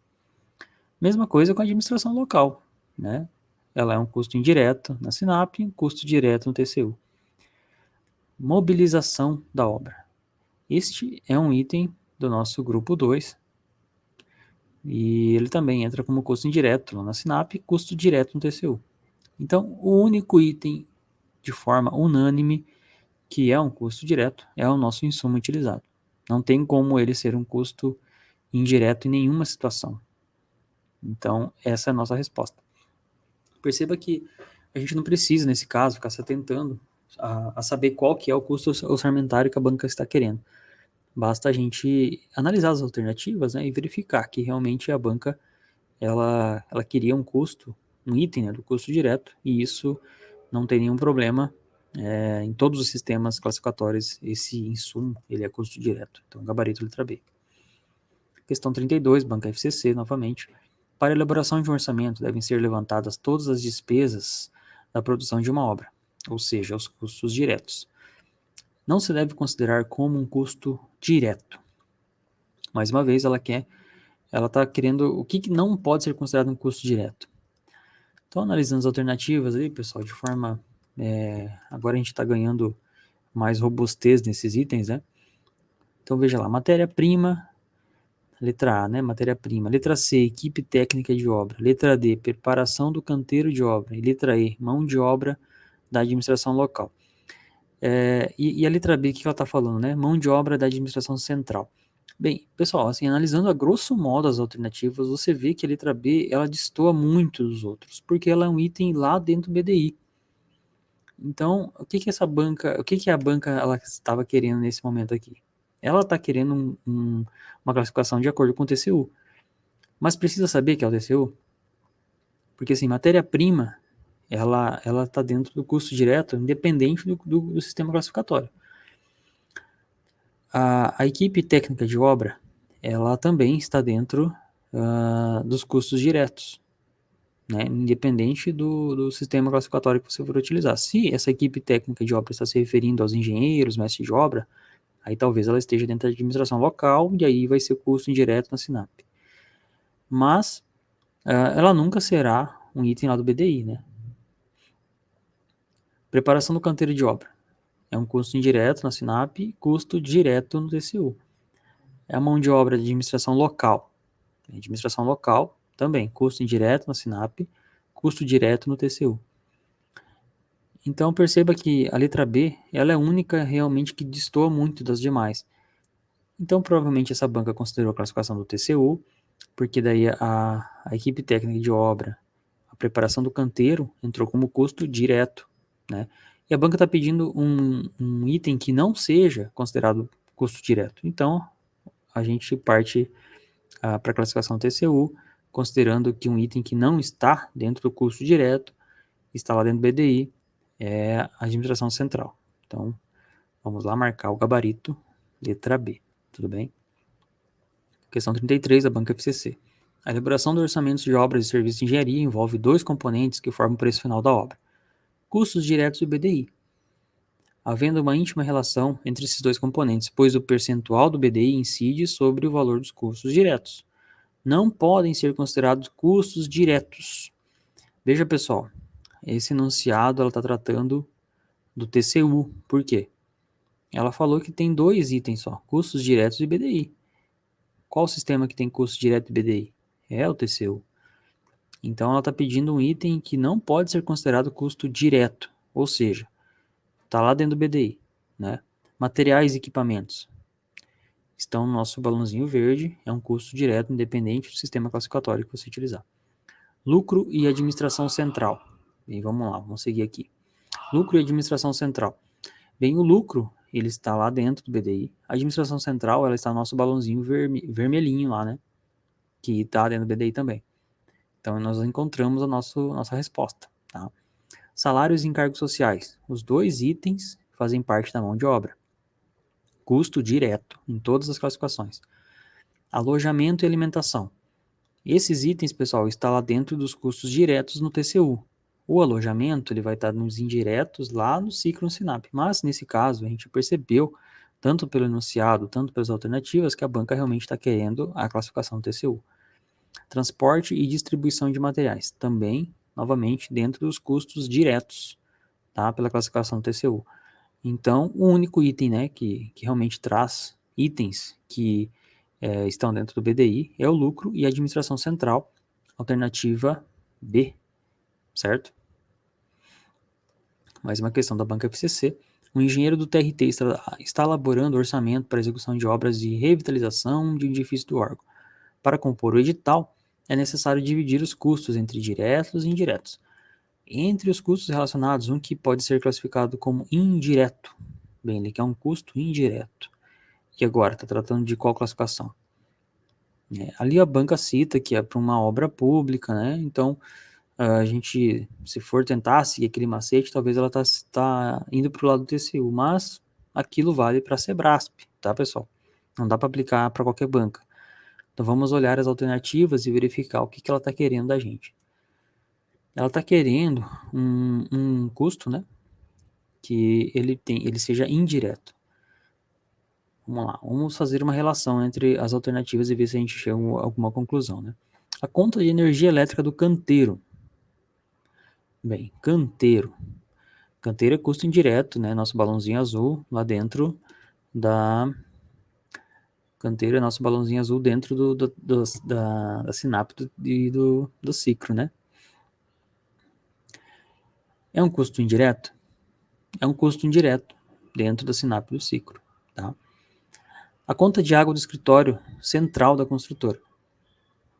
Mesma coisa com a administração local, né? Ela é um custo indireto na Sinap e um custo direto no TCU. Mobilização da obra. Este é um item do nosso grupo 2 e ele também entra como custo indireto lá na Sinap e custo direto no TCU. Então, o único item de forma unânime que é um custo direto é o nosso insumo utilizado. Não tem como ele ser um custo indireto em nenhuma situação. Então, essa é a nossa resposta. Perceba que a gente não precisa, nesse caso, ficar se atentando a saber qual que é o custo orçamentário que a banca está querendo. Basta a gente analisar as alternativas, né, e verificar que realmente a banca ela queria um custo, um item, né, do custo direto, e isso não tem nenhum problema. Em todos os sistemas classificatórios, esse insumo ele é custo direto. Então, gabarito letra B. Questão 32, banca FCC, novamente. Para a elaboração de um orçamento, devem ser levantadas todas as despesas da produção de uma obra, ou seja, os custos diretos. Não se deve considerar como um custo direto. Mais uma vez, ela está querendo o que não pode ser considerado um custo direto. Então, analisando as alternativas aí, pessoal, de forma. Agora a gente está ganhando mais robustez nesses itens, né? Então, veja lá, matéria-prima, letra A, né? Matéria-prima. Letra C, equipe técnica de obra. Letra D, preparação do canteiro de obra. E letra E, mão de obra da administração local. E a letra B, o que ela está falando, né? Mão de obra da administração central. Bem, pessoal, assim, analisando a grosso modo as alternativas, você vê que a letra B, ela destoa muito dos outros, porque ela é um item lá dentro do BDI. Então, o que a banca ela estava querendo nesse momento aqui? Ela está querendo uma classificação de acordo com o TCU. Mas precisa saber que é o TCU? Porque, assim, matéria-prima, ela está dentro do custo direto, independente do sistema classificatório. A equipe técnica de obra, ela também está dentro dos custos diretos, né, independente do sistema classificatório que você for utilizar. Se essa equipe técnica de obra está se referindo aos engenheiros, mestres de obra, aí talvez ela esteja dentro da administração local e aí vai ser custo indireto na Sinap. Mas ela nunca será um item lá do BDI, né? Preparação do canteiro de obra. É um custo indireto na Sinap e custo direto no TCU. É a mão de obra de administração local. Administração local também, custo indireto na Sinap, custo direto no TCU. Então perceba que a letra B, ela é a única realmente que destoa muito das demais. Então provavelmente essa banca considerou a classificação do TCU, porque daí a equipe técnica de obra, a preparação do canteiro entrou como custo direto, né? E a banca está pedindo um item que não seja considerado custo direto. Então a gente parte para a classificação TCU, considerando que um item que não está dentro do custo direto, está lá dentro do BDI, é a administração central. Então, vamos lá marcar o gabarito, letra B, tudo bem? Questão 33, da banca FCC. A elaboração do orçamento de obras e serviços de engenharia envolve dois componentes que formam o preço final da obra. Custos diretos e o BDI. Havendo uma íntima relação entre esses dois componentes, pois o percentual do BDI incide sobre o valor dos custos diretos. Não podem ser considerados custos diretos. Veja, pessoal, esse enunciado ela está tratando do TCU. Por quê? Ela falou que tem dois itens só, custos diretos e BDI. Qual sistema que tem custo direto e BDI? É o TCU. Então ela está pedindo um item que não pode ser considerado custo direto, ou seja, está lá dentro do BDI, né? Materiais e equipamentos. estão no nosso balãozinho verde, é um custo direto, independente do sistema classificatório que você utilizar. Lucro e administração central. Bem, vamos lá, vamos seguir aqui. Lucro e administração central. Bem, o lucro, ele está lá dentro do BDI. A administração central, ela está no nosso balãozinho vermelhinho lá, né? Que está dentro do BDI também. Então, nós encontramos a nossa resposta, tá? Salários e encargos sociais. Os dois itens fazem parte da mão de obra. Custo direto, em todas as classificações. Alojamento e alimentação. Esses itens, pessoal, estão lá dentro dos custos diretos no TCU. O alojamento, ele vai estar nos indiretos lá no ciclo no SINAP. Mas, nesse caso, a gente percebeu, tanto pelo enunciado, tanto pelas alternativas, que a banca realmente está querendo a classificação do TCU. Transporte e distribuição de materiais. Também, novamente, dentro dos custos diretos, tá? Pela classificação do TCU. Então, o único item, né, que realmente traz itens que estão dentro do BDI é o lucro e a administração central, alternativa B, certo? Mais uma questão da banca FCC. O engenheiro do TRT está elaborando orçamento para execução de obras de revitalização de edifício do órgão. Para compor o edital, é necessário dividir os custos entre diretos e indiretos. Entre os custos relacionados, um que pode ser classificado como indireto. Bem, ele quer um custo indireto. E agora, está tratando de qual classificação? Ali a banca cita que é para uma obra pública, né? Então, a gente, se for tentar seguir aquele macete, talvez ela tá indo para o lado do TCU, mas aquilo vale para a Sebrasp, tá, pessoal? Não dá para aplicar para qualquer banca. Então, vamos olhar as alternativas e verificar o que ela está querendo da gente. Ela está querendo um custo, né? Que ele seja indireto. Vamos lá, vamos fazer uma relação entre as alternativas e ver se a gente chega a alguma conclusão, né? A conta de energia elétrica do canteiro. Bem, canteiro. Canteiro é custo indireto, né? Nosso balãozinho azul lá dentro da... Canteiro é nosso balãozinho azul dentro da SINAP do ciclo, né? É um custo indireto? É um custo indireto dentro da SINAP do ciclo, tá? A conta de água do escritório central da construtora.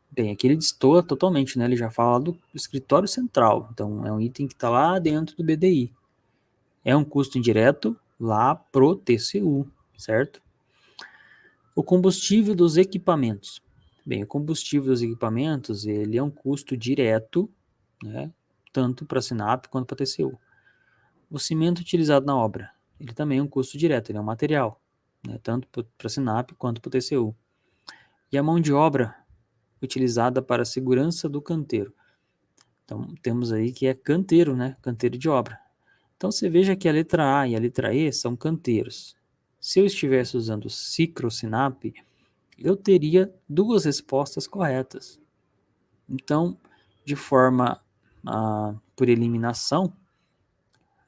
Bem, aqui ele destoa totalmente, né? Ele já fala do escritório central. Então, é um item que está lá dentro do BDI. É um custo indireto lá pro TCU, certo? O combustível dos equipamentos. Bem, o combustível dos equipamentos, ele é um custo direto, né? Tanto para a SINAP quanto para a TCU. O cimento utilizado na obra, ele também é um custo direto, ele é um material, né? Tanto para a SINAP quanto para o TCU. E a mão de obra utilizada para a segurança do canteiro. Então, temos aí que é canteiro, né? Canteiro de obra. Então, você veja que a letra A e a letra E são canteiros. Se eu estivesse usando ciclo-SINAP, eu teria duas respostas corretas. Então, de forma por eliminação,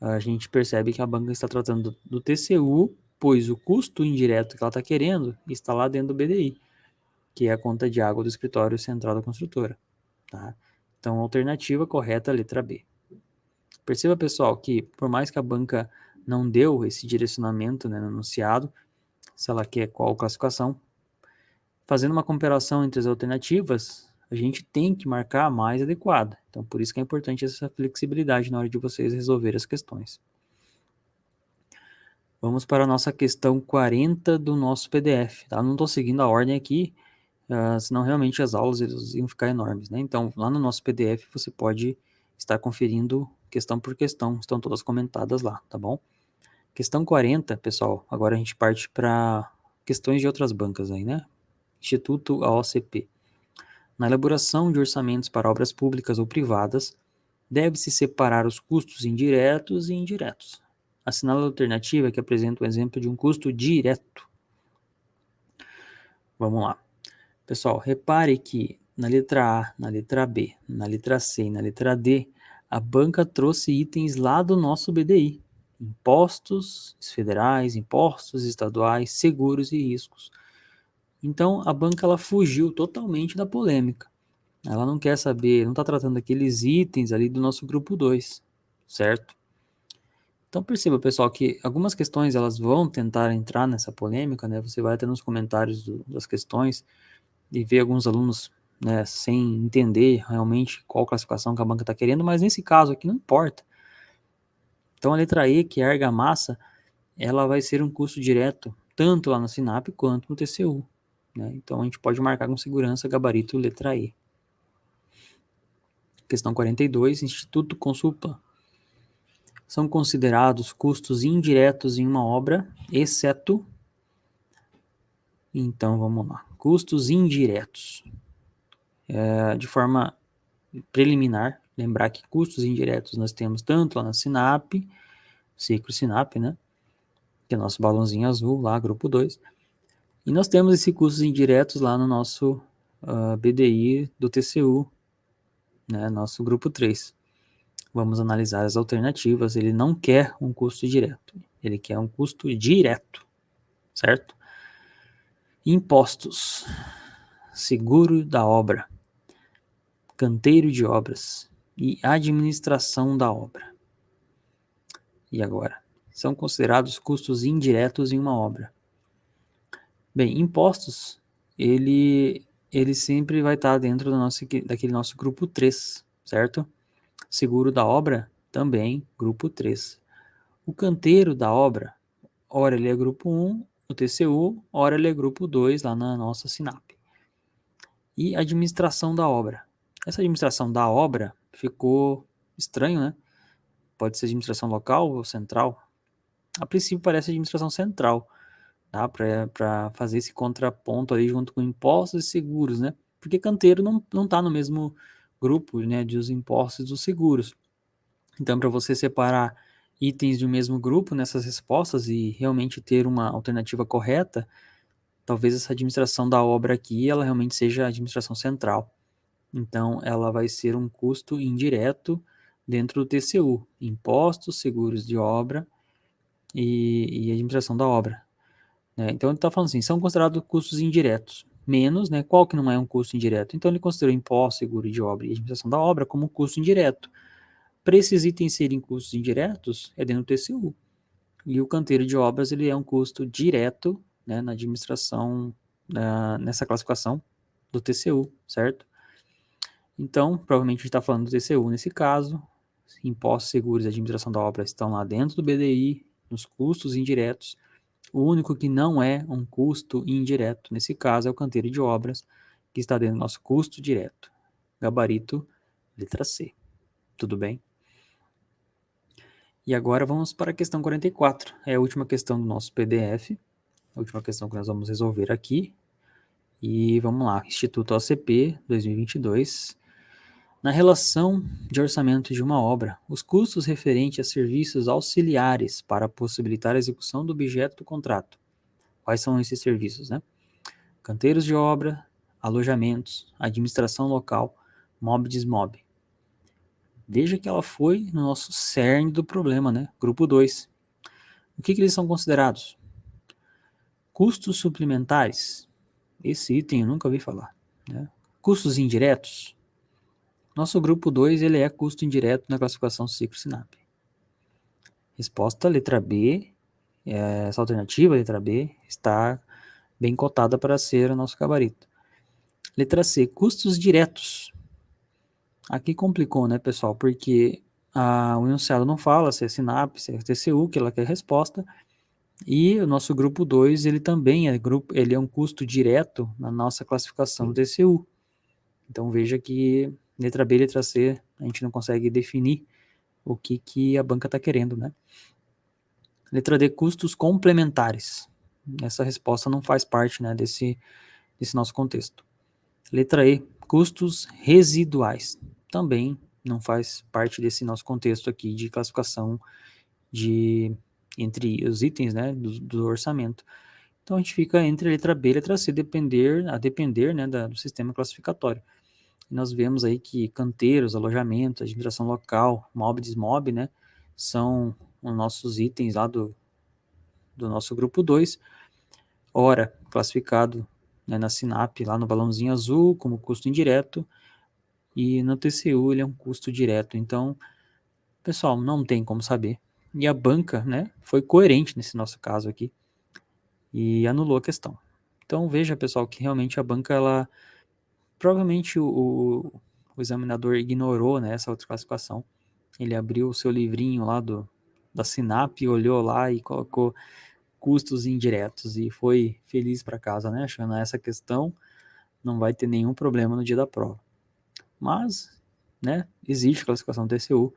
a gente percebe que a banca está tratando do TCU, pois o custo indireto que ela está querendo está lá dentro do BDI, que é a conta de água do escritório central da construtora. Tá? Então, a alternativa correta é a letra B. Perceba, pessoal, que por mais que a banca não deu esse direcionamento, né, no enunciado, se ela quer qual classificação, fazendo uma comparação entre as alternativas, a gente tem que marcar a mais adequada. Então, por isso que é importante essa flexibilidade na hora de vocês resolver as questões. Vamos para a nossa questão 40 do nosso PDF. Tá? Não estou seguindo a ordem aqui, senão realmente as aulas iam ficar enormes, né? Então, lá no nosso PDF você pode estar conferindo questão por questão, estão todas comentadas lá, tá bom? Questão 40, pessoal, agora a gente parte para questões de outras bancas aí, né? Instituto AOCP. Na elaboração de orçamentos para obras públicas ou privadas, deve-se separar os custos indiretos e indiretos. Assinala a alternativa que apresenta o exemplo de um custo direto. Vamos lá. Pessoal, repare que na letra A, na letra B, na letra C e na letra D, a banca trouxe itens lá do nosso BDI. Impostos federais, impostos estaduais, seguros e riscos. Então, a banca ela fugiu totalmente da polêmica. Ela não quer saber, não está tratando aqueles itens ali do nosso grupo 2, certo? Então perceba, pessoal, que algumas questões elas vão tentar entrar nessa polêmica, né? Você vai até nos comentários das questões e ver alguns alunos, né, sem entender realmente qual classificação que a banca está querendo, mas nesse caso aqui não importa. Então a letra E, que é a argamassa, ela vai ser um custo direto tanto lá no SINAP quanto no TCU, né? Então a gente pode marcar com segurança gabarito letra E. Questão 42, Instituto Consulpa. São considerados custos indiretos em uma obra, exceto... Então vamos lá. Custos indiretos. De forma preliminar, lembrar que custos indiretos nós temos tanto lá na SINAP, ciclo SINAP, né? Que é o nosso balãozinho azul lá, grupo 2. E nós temos esses custos indiretos lá no nosso BDI do TCU, né? Nosso grupo 3. Vamos analisar as alternativas. Ele não quer um custo direto, ele quer um custo direto, certo? Impostos, seguro da obra, canteiro de obras e administração da obra. E agora? São considerados custos indiretos em uma obra. Bem, impostos, ele sempre vai estar dentro daquele nosso grupo 3, certo? Seguro da obra, também grupo 3. O canteiro da obra, ora ele é grupo 1 no TCU, ora ele é grupo 2 lá na nossa SINAP. E administração da obra. Essa administração da obra ficou estranho, né? Pode ser administração local ou central. A princípio parece administração central, tá? Para fazer esse contraponto aí junto com impostos e seguros, né? Porque canteiro não está no mesmo grupo, né, dos impostos e dos seguros. Então, para você separar itens de um mesmo grupo nessas respostas e realmente ter uma alternativa correta, talvez essa administração da obra aqui, ela realmente seja a administração central. Então, ela vai ser um custo indireto dentro do TCU, impostos, seguros de obra e administração da obra. Né? Então, ele está falando assim, são considerados custos indiretos, menos, né, qual que não é um custo indireto? Então, ele considerou imposto, seguro de obra e administração da obra como custo indireto. Para esses itens serem custos indiretos, é dentro do TCU. E o canteiro de obras, ele é um custo direto, né, na administração, nessa classificação do TCU, certo? Então, provavelmente a gente está falando do TCU nesse caso, impostos, seguros e administração da obra estão lá dentro do BDI, nos custos indiretos. O único que não é um custo indireto, nesse caso, é o canteiro de obras, que está dentro do nosso custo direto. Gabarito, letra C. Tudo bem? E agora vamos para a questão 44. É a última questão do nosso PDF, a última questão que nós vamos resolver aqui. E vamos lá, Instituto OCP 2022. Na relação de orçamento de uma obra, os custos referentes a serviços auxiliares para possibilitar a execução do objeto do contrato. Quais são esses serviços, né? Canteiros de obra, alojamentos, administração local, mob-desmob. Veja que ela foi no nosso cerne do problema, né? Grupo 2. O que eles são considerados? Custos suplementares. Esse item eu nunca ouvi falar. Né? Custos indiretos. Nosso grupo 2 ele é custo indireto na classificação ciclo SINAP. Resposta letra B. Essa alternativa, letra B, está bem cotada para ser o nosso gabarito. Letra C, custos diretos. Aqui complicou, né, pessoal? Porque o enunciado não fala se é SINAP, se é TCU, que ela quer resposta. E o nosso grupo 2, ele também ele é um custo direto na nossa classificação do TCU. Então veja que letra B e letra C, a gente não consegue definir o que a banca está querendo, né? Letra D, custos complementares. Essa resposta não faz parte, né, desse nosso contexto. Letra E, custos residuais. Também não faz parte desse nosso contexto aqui de classificação entre os itens, né, do orçamento. Então a gente fica entre a letra B e a letra C, a depender, né, do sistema classificatório. E nós vemos aí que canteiros, alojamentos, administração local, mob, desmob, né, são os nossos itens lá do nosso grupo 2, ora classificado, né, na SINAP, lá no balãozinho azul, como custo indireto, e no TCU ele é um custo direto. Então, pessoal, não tem como saber. E a banca, né, foi coerente nesse nosso caso aqui e anulou a questão. Então veja, pessoal, que realmente a banca, ela provavelmente o examinador ignorou, né, essa outra classificação. Ele abriu o seu livrinho lá da SINAP, olhou lá e colocou custos indiretos e foi feliz para casa, né, achando essa questão não vai ter nenhum problema no dia da prova. Mas, né, existe classificação TCU,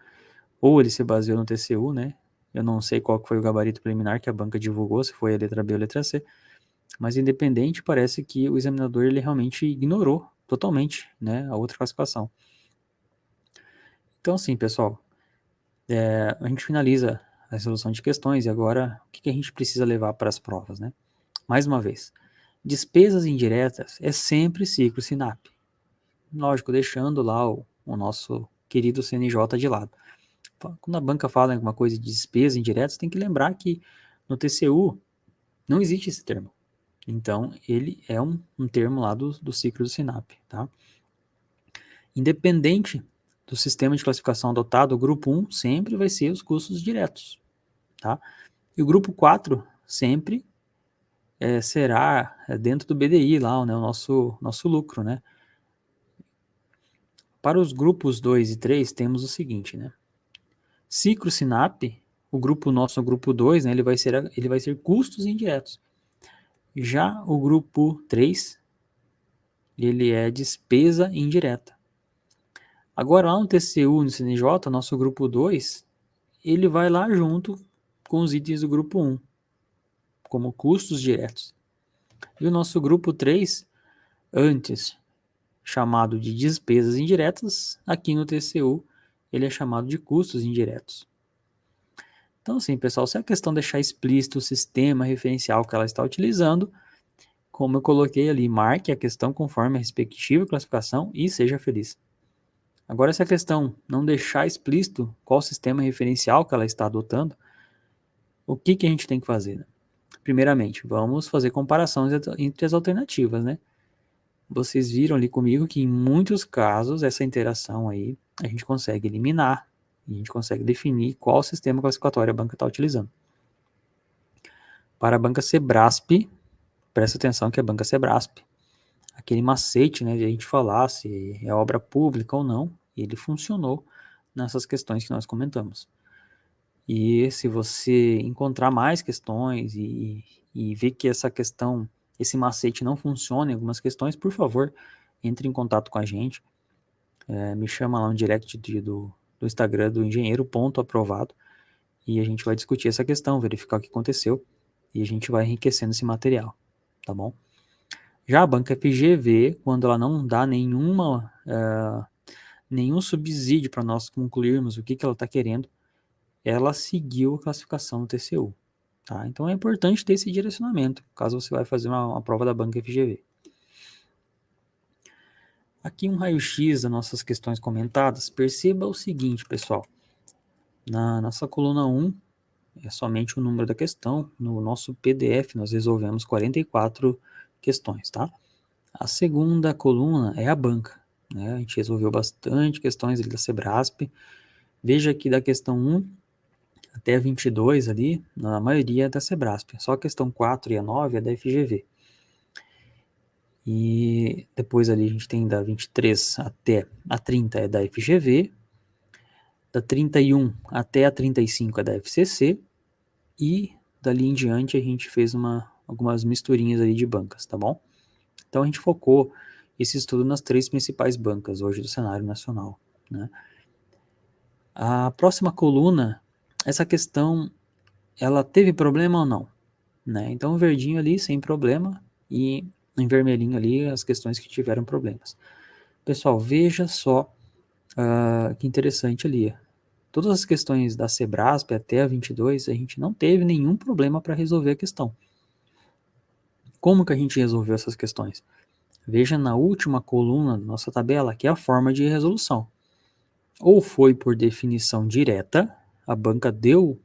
ou ele se baseou no TCU, né? Eu não sei qual foi o gabarito preliminar que a banca divulgou, se foi a letra B ou a letra C, mas independente, parece que o examinador ele realmente ignorou totalmente, né, a outra classificação. Então, assim, pessoal, a gente finaliza a resolução de questões e agora o que a gente precisa levar para as provas, né? Mais uma vez, despesas indiretas é sempre ciclo SINAP. Lógico, deixando lá o nosso querido CNJ de lado. Quando a banca fala em alguma coisa de despesa indireta, você tem que lembrar que no TCU não existe esse termo. Então, ele é um termo lá do ciclo do SINAP, tá? Independente do sistema de classificação adotado, o grupo 1 sempre vai ser os custos diretos, tá? E o grupo 4 sempre será dentro do BDI lá, né, o nosso lucro, né? Para os grupos 2 e 3, temos o seguinte, né? Ciclo SINAP, o grupo nosso, o grupo 2, né, ele vai ser custos indiretos. Já o grupo 3, ele é despesa indireta. Agora, lá no TCU, no CNJ, nosso grupo 2, ele vai lá junto com os itens do grupo 1, como custos diretos. E o nosso grupo 3, antes chamado de despesas indiretas, aqui no TCU, ele é chamado de custos indiretos. Então, assim, pessoal, se a questão deixar explícito o sistema referencial que ela está utilizando, como eu coloquei ali, marque a questão conforme a respectiva classificação e seja feliz. Agora, se a questão não deixar explícito qual sistema referencial que ela está adotando, o que a gente tem que fazer? Né? Primeiramente, vamos fazer comparações entre as alternativas, né? Vocês viram ali comigo que em muitos casos essa interação aí a gente consegue eliminar, a gente consegue definir qual sistema classificatório a banca está utilizando. Para a banca Sebrasp, presta atenção que é a banca Sebrasp, aquele macete, né, de a gente falar se é obra pública ou não, ele funcionou nessas questões que nós comentamos. E se você encontrar mais questões e ver que essa questão, esse macete não funciona em algumas questões, por favor, entre em contato com a gente. Me chama lá no direct do Instagram do engenheiro.aprovado e a gente vai discutir essa questão, verificar o que aconteceu e a gente vai enriquecendo esse material, tá bom? Já a banca FGV, quando ela não dá nenhum subsídio para nós concluirmos o que ela está querendo, ela seguiu a classificação do TCU. Tá? Então é importante ter esse direcionamento, caso você vai fazer uma prova da banca FGV. Aqui um raio-x das nossas questões comentadas. Perceba o seguinte, pessoal. Na nossa coluna 1, é somente o número da questão. No nosso PDF, nós resolvemos 44 questões, tá? A segunda coluna é a banca. Né? A gente resolveu bastante questões ali da Sebrasp. Veja que da questão 1 até a 22 ali, na maioria é da Sebrasp. Só a questão 4 e a 9 é da FGV. E depois ali a gente tem da 23 até a 30 é da FGV. Da 31 até a 35 é da FCC. E dali em diante a gente fez algumas misturinhas ali de bancas, tá bom? Então a gente focou esse estudo nas 3 principais bancas hoje do cenário nacional, né? A próxima coluna, essa questão, ela teve problema ou não? Né? Então o verdinho ali sem problema e em vermelhinho ali as questões que tiveram problemas. Pessoal, veja só que interessante ali. Todas as questões da Sebrasp até a 22, a gente não teve nenhum problema para resolver a questão. Como que a gente resolveu essas questões? Veja na última coluna da nossa tabela, que é a forma de resolução. Ou foi por definição direta, a banca deu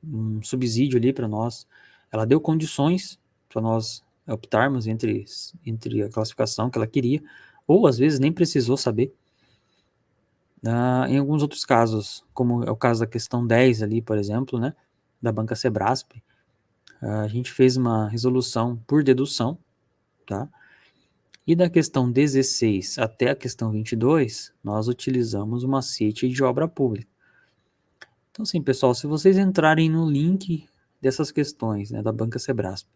um subsídio ali para nós, ela deu condições para nós optarmos entre a classificação que ela queria, ou às vezes nem precisou saber. Em alguns outros casos, como é o caso da questão 10 ali, por exemplo, né, da banca Sebrasp, a gente fez uma resolução por dedução, tá? E da questão 16 até a questão 22, nós utilizamos o macete de obra pública. Então, assim, pessoal, se vocês entrarem no link dessas questões, né, da banca Sebrasp,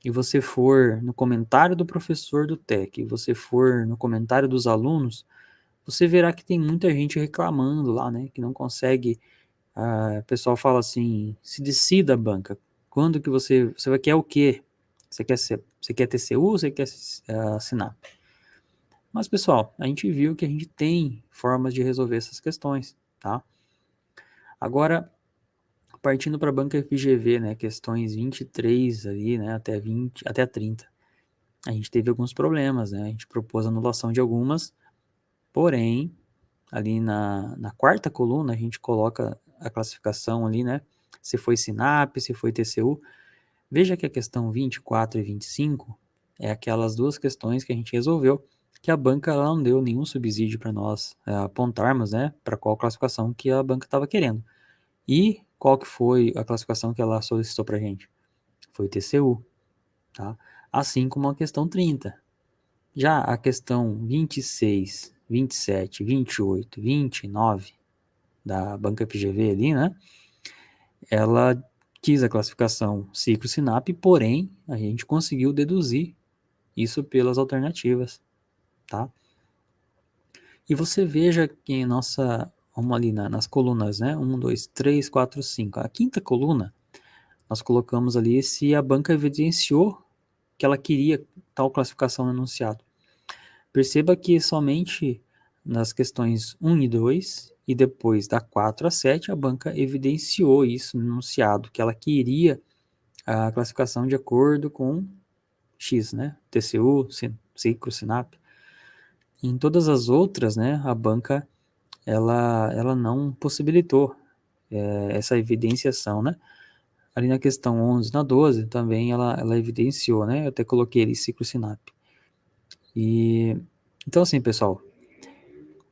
e você for no comentário do professor do TEC, e você for no comentário dos alunos, você verá que tem muita gente reclamando lá, né, que não consegue. O pessoal fala assim, se decida, banca, quando que você vai querer o quê? Você quer TCU ou você quer assinar? Mas, pessoal, a gente viu que a gente tem formas de resolver essas questões, tá? Agora, partindo para a banca FGV, né, questões 23 ali, né, até 20, até 30. A gente teve alguns problemas, né? A gente propôs anulação de algumas, porém, ali na quarta coluna, a gente coloca a classificação ali, né? Se foi SINAP, se foi TCU. Veja que a questão 24 e 25 é aquelas duas questões que a gente resolveu, que a banca ela não deu nenhum subsídio para nós apontarmos, né? Para qual classificação que a banca estava querendo. E qual que foi a classificação que ela solicitou para a gente? Foi TCU, tá? Assim como a questão 30. Já a questão 26, 27, 28, 29 da banca FGV ali, né? Ela quis a classificação ciclo-SINAP, porém a gente conseguiu deduzir isso pelas alternativas, tá? E você veja que em vamos ali nas colunas, né? 1, 2, 3, 4, 5. A quinta coluna, nós colocamos ali se a banca evidenciou que ela queria tal classificação no enunciado. Perceba que somente nas questões 1 e 2 e depois da 4 a 7 a banca evidenciou isso no enunciado, que ela queria a classificação de acordo com X, né? TCU, ciclo, SINAP. Em todas as outras, né, a banca ela não possibilitou essa evidenciação, né? Ali na questão 11, na 12 também ela evidenciou, né? Eu até coloquei ali ciclo SINAP. E então assim, pessoal,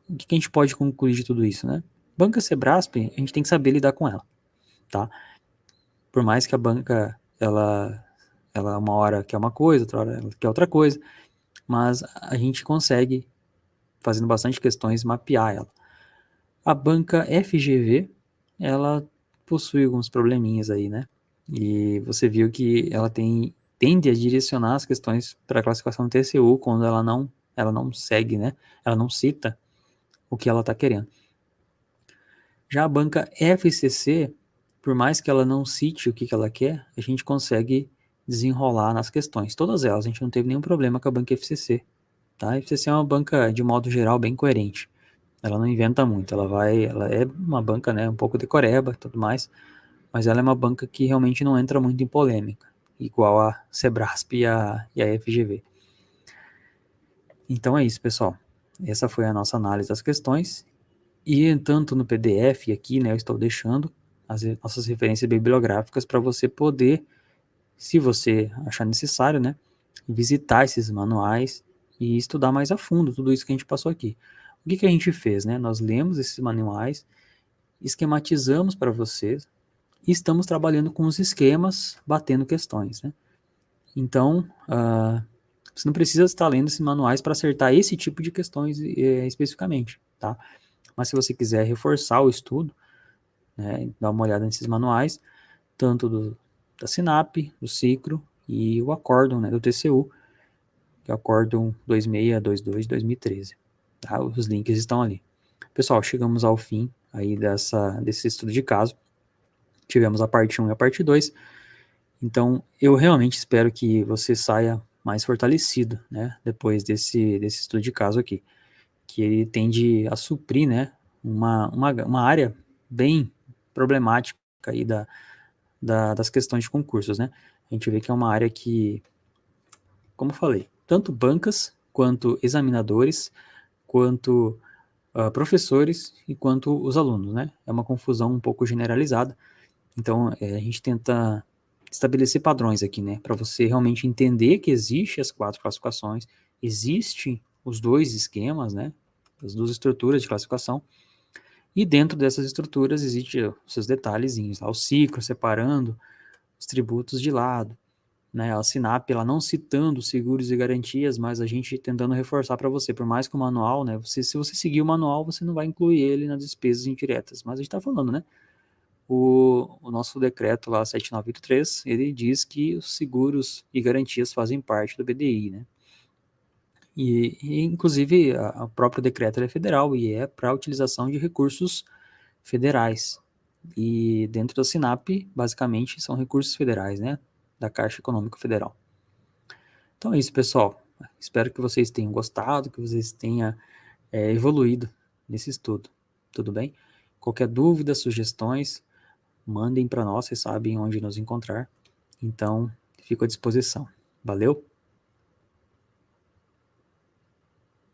o que a gente pode concluir de tudo isso, né? Banca Sebrasp, a gente tem que saber lidar com ela, tá? Por mais que a banca, ela uma hora quer uma coisa, outra hora ela quer outra coisa, mas a gente consegue, fazendo bastante questões, mapear ela. A banca FGV, ela possui alguns probleminhas aí, né? E você viu que ela tende a direcionar as questões para a classificação TCU quando ela não segue, né? Ela não cita o que ela está querendo. Já a banca FCC, por mais que ela não cite o que ela quer, a gente consegue desenrolar nas questões. Todas elas, a gente não teve nenhum problema com a banca FCC. Tá? A FCC é uma banca, de modo geral, bem coerente. Ela não inventa muito, ela é uma banca, né, um pouco decoreba e tudo mais, mas ela é uma banca que realmente não entra muito em polêmica, igual a Sebrasp e a FGV. Então é isso, pessoal. Essa foi a nossa análise das questões. E tanto no PDF aqui, né, eu estou deixando as nossas referências bibliográficas para você poder, se você achar necessário, né, visitar esses manuais e estudar mais a fundo tudo isso que a gente passou aqui. O que a gente fez, né? Nós lemos esses manuais, esquematizamos para vocês e estamos trabalhando com os esquemas, batendo questões, né? Então, você não precisa estar lendo esses manuais para acertar esse tipo de questões especificamente, tá? Mas se você quiser reforçar o estudo, né, dar uma olhada nesses manuais, tanto da SINAP, do Cicro e o acórdão, né, do TCU, que é o acórdão 2622 de 2013. Tá? Os links estão ali. Pessoal, chegamos ao fim aí desse estudo de caso. Tivemos a parte 1 e a parte 2. Então, eu realmente espero que você saia mais fortalecido, né, depois desse estudo de caso aqui, que ele tende a suprir, né, uma área bem problemática aí das questões de concursos, né. A gente vê que é uma área que, como falei, tanto bancas, quanto examinadores, quanto professores e quanto os alunos, né. É uma confusão um pouco generalizada, então a gente tenta estabelecer padrões aqui, né, para você realmente entender que existe as 4 classificações, existe os 2 esquemas, né, das duas estruturas de classificação, e dentro dessas estruturas existem os seus detalhezinhos, lá, o ciclo separando os tributos de lado, né? A SINAP, ela não citando seguros e garantias, mas a gente tentando reforçar para você, por mais que o manual, né? Se você seguir o manual, você não vai incluir ele nas despesas indiretas, mas a gente está falando, né? O nosso decreto lá, 7983, ele diz que os seguros e garantias fazem parte do BDI, né? Inclusive, o próprio decreto é federal e é para a utilização de recursos federais. E dentro da SINAP, basicamente, são recursos federais, né? Da Caixa Econômica Federal. Então é isso, pessoal. Espero que vocês tenham gostado, que vocês tenham evoluído nesse estudo. Tudo bem? Qualquer dúvida, sugestões, mandem para nós, vocês sabem onde nos encontrar. Então, fico à disposição. Valeu?